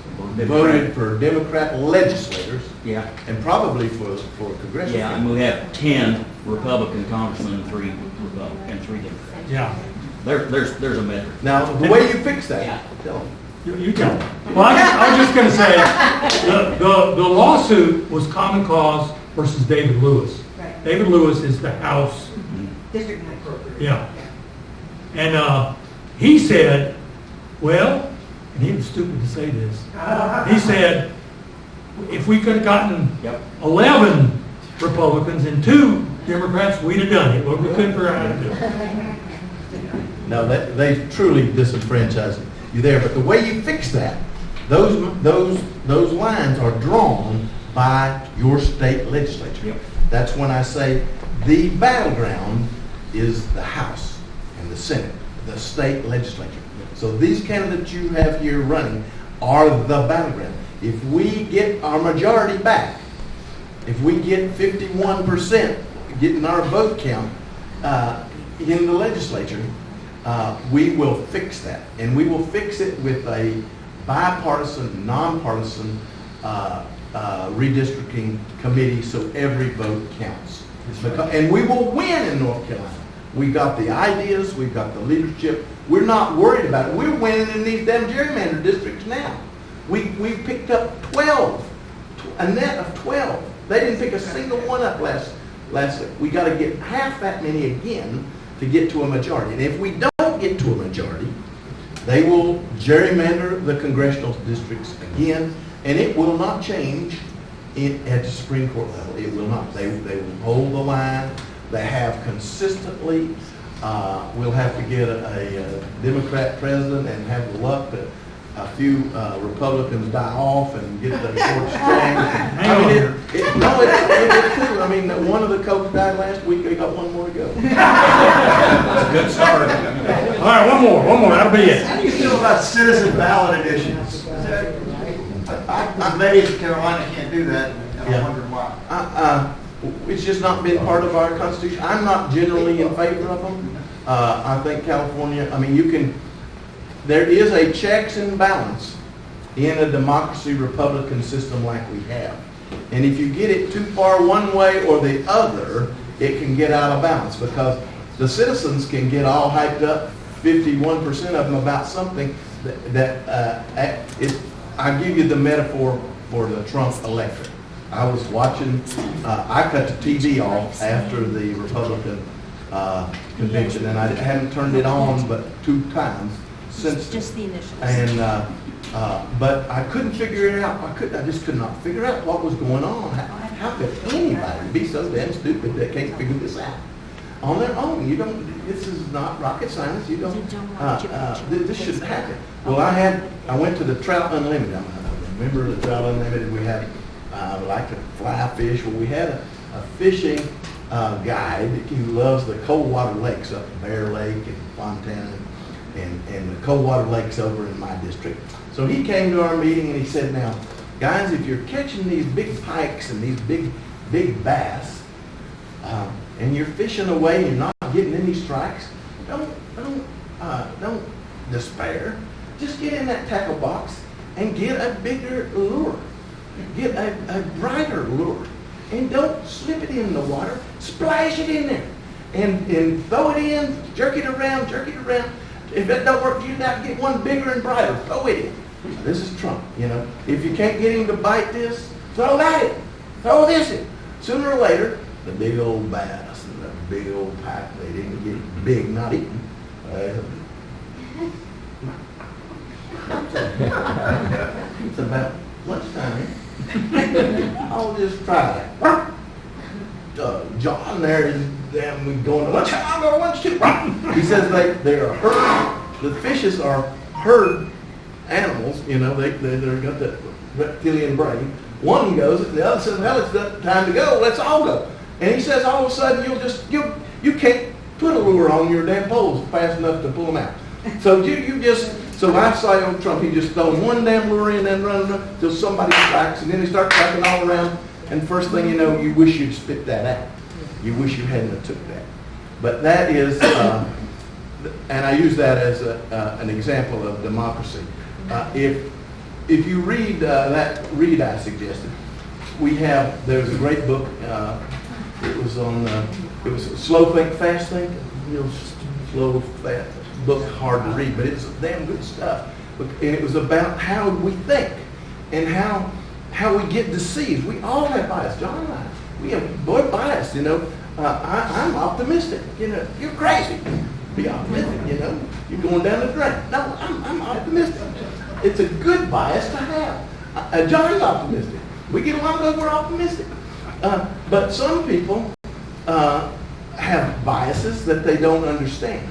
voted for Democrat legislators. Yeah. And probably for congressional. Yeah, and we have 10 Republican congressmen and 3 Republican and 3 Democrats. Yeah. There's a metric. Now, the way you fix that, tell them. You tell them. Well, I was just going to say, the lawsuit was Common Cause versus David Lewis. Right. David Lewis is the House. District. Yeah. And he said, well, and he was stupid to say this, he said, if we could have gotten 11 Republicans and 2 Democrats, we'd have done it, but we couldn't figure out how to do it. No, they truly disenfranchised you there. But the way you fix that, those lines are drawn by your state legislature. Yep. That's when I say the battleground is the House and the Senate, the state legislature. So these candidates you have here running are the battleground. If we get our majority back, if we get 51% getting our vote count in the legislature, we will fix that. And we will fix it with a bipartisan, nonpartisan redistricting committee so every vote counts. And we will win in North Carolina. We got the ideas, we've got the leadership. We're not worried about it. We're winning in these damn gerrymander districts now. We picked up 12, a net of 12. They didn't pick a single one up last week. We got to get half that many again to get to a majority. And if we don't get to a majority, they will gerrymander the congressional districts again, and it will not change at the Supreme Court level. It will not. They will hold the line. They have consistently. We'll have to get a Democrat president and have the luck that a few Republicans die off and get the court strong. It's true. I mean, one of the coaches died last week. They got one more to go. That's a good start. All right, one more. That'll be it. How do you feel about citizen ballot editions? Maybe Carolina can't do that, and I'm wondering why. It's just not been part of our Constitution. I'm not generally in favor of them. I think California, there is a checks and balance in a democracy Republican system like we have. And if you get it too far one way or the other, it can get out of balance because the citizens can get all hyped up, 51% of them about something I'll give you the metaphor for the Trump electorate. I was watching, I cut the TV off after the Republican convention, and I hadn't turned it on but 2 times since. Just the initials. And but I couldn't figure it out. I just could not figure out what was going on. How could anybody be so damn stupid that can't figure this out on their own? This is not rocket science. This shouldn't happen. Well, I went to the Trout Unlimited. Remember the Trout Unlimited? We had. Like to fly fish. Well, we had a fishing guide who loves the cold water lakes up in Bear Lake and Fontana and the cold water lakes over in my district. So he came to our meeting and he said, now, guys, if you're catching these big pikes and these big bass and you're fishing away and you're not getting any strikes, don't despair. Just get in that tackle box and get a bigger lure. Get a brighter lure. And don't slip it in the water. Splash it in there. And throw it in, jerk it around. If that don't work, you now get one bigger and brighter. Throw it in. This is Trump, you know. If you can't get him to bite this, throw at it. Throw this in. Sooner or later, the big old bass and the big old pike, they didn't get big, not eaten. It's about lunchtime. I'll just try that. John there is damn we going to lunch. I'll go to lunch too. He says they are herd. The fishes are herd animals. You know they've got that reptilian brain. One goes and the other says, well, it's time to go. Let's all go. And he says all of a sudden you can't put a lure on your damn poles fast enough to pull them out. So so I saw old Trump, he just throw one damn lure in and run till somebody strikes, and then he starts tracking all around, and first thing you know, you wish you'd spit that out. You wish you hadn't have took that. But that is, and I use that as an example of democracy. If you read that read I suggested, there's a great book. It was Slow Think, Fast Think. Slow, fast book, hard to read, but it's damn good stuff. And it was about how we think and how we get deceived. We all have bias. John and I, we're biased. You know, I'm optimistic. You know, you're crazy. Be optimistic. You know, you're going down the drain. No, I'm optimistic. It's a good bias to have. John's optimistic. We get along because we're optimistic. But some people have biases that they don't understand.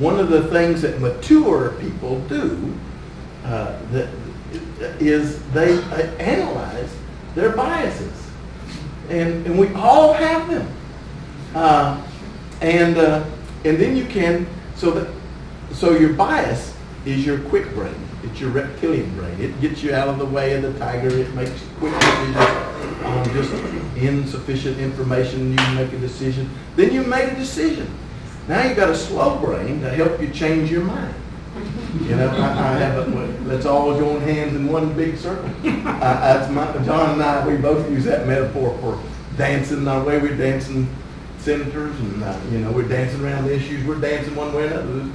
One of the things that mature people do is they analyze their biases, and we all have them. And then you can so your bias is your quick brain. It's your reptilian brain. It gets you out of the way of the tiger. It makes quick decisions on just insufficient information. You make a decision. Then you made a decision. Now you've got a slow brain to help you change your mind. You know, I have let's all join hands in one big circle. John and I, we both use that metaphor for dancing our way. We're dancing senators, and you know, we're dancing around the issues. We're dancing one way or another.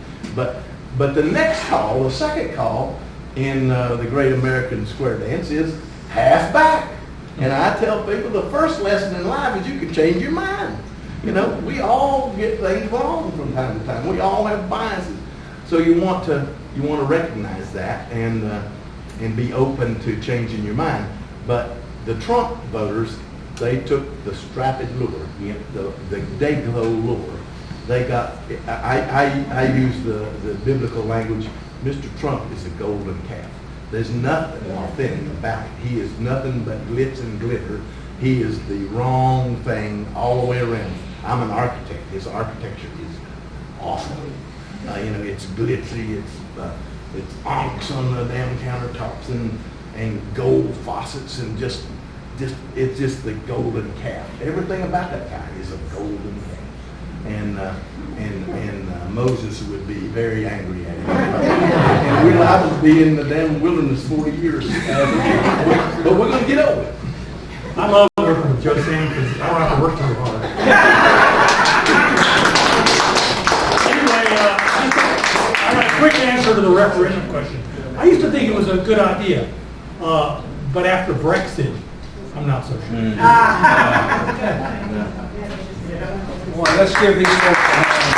But the next call, the second call in the Great American Square Dance is half back. And I tell people the first lesson in life is you can change your mind. You know, we all get things wrong from time to time. We all have biases. So you want to recognize that and be open to changing your mind. But the Trump voters, they took the strapped lure, the day-glow lure. They got. I use the biblical language. Mr. Trump is a golden calf. There's nothing authentic about it. He is nothing but glitz and glitter. He is the wrong thing all the way around. I'm an architect. His architecture is awesome. You know, it's glitzy. It's onks on the damn countertops and gold faucets and it's just the golden calf. Everything about that guy is a golden calf. And Moses would be very angry at him. And we're liable to be in the damn wilderness 40 years. But we're going to get over it. I love working with Joe Sam because I don't have to work too hard. Anyway, I got a quick answer to the referendum question. I used to think it was a good idea, but after Brexit, I'm not so sure. Well, let's give these folks a hand.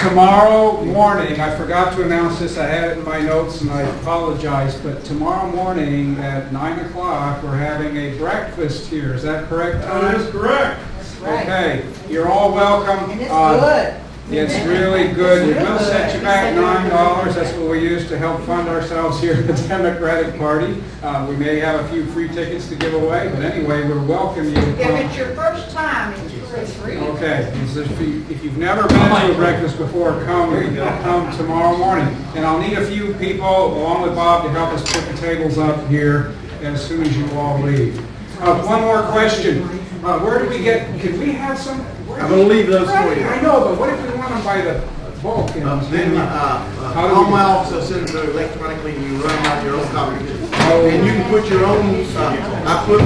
Tomorrow morning, I forgot to announce this, I had it in my notes and I apologize, but tomorrow morning at 9 o'clock, we're having a breakfast here. Is that correct, Tom? That is correct. Okay, you're all welcome. And it's good. It's really good. We'll set you back $9. That's what we use to help fund ourselves here at the Democratic Party. We may have a few free tickets to give away, but anyway, we'll welcome you to come. If it's your first time, it's free. Okay, if you've never been to a breakfast before, come tomorrow morning. And I'll need a few people, along with Bob, to help us put the tables up here as soon as you all leave. One more question. Where do we get, can we have some? I'm going to leave those for you. I know, but what if we want them by the bulk? Call my office, I'll send it to electronically, and you run out your own copy. And you can put your own, I put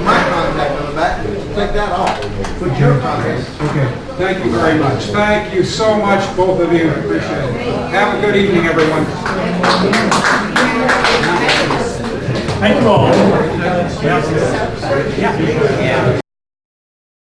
my contact on the back, take that off. Put your comments. Okay, thank you very much. Thank you so much, both of you. Appreciate it. Have a good evening, everyone. Thank you all.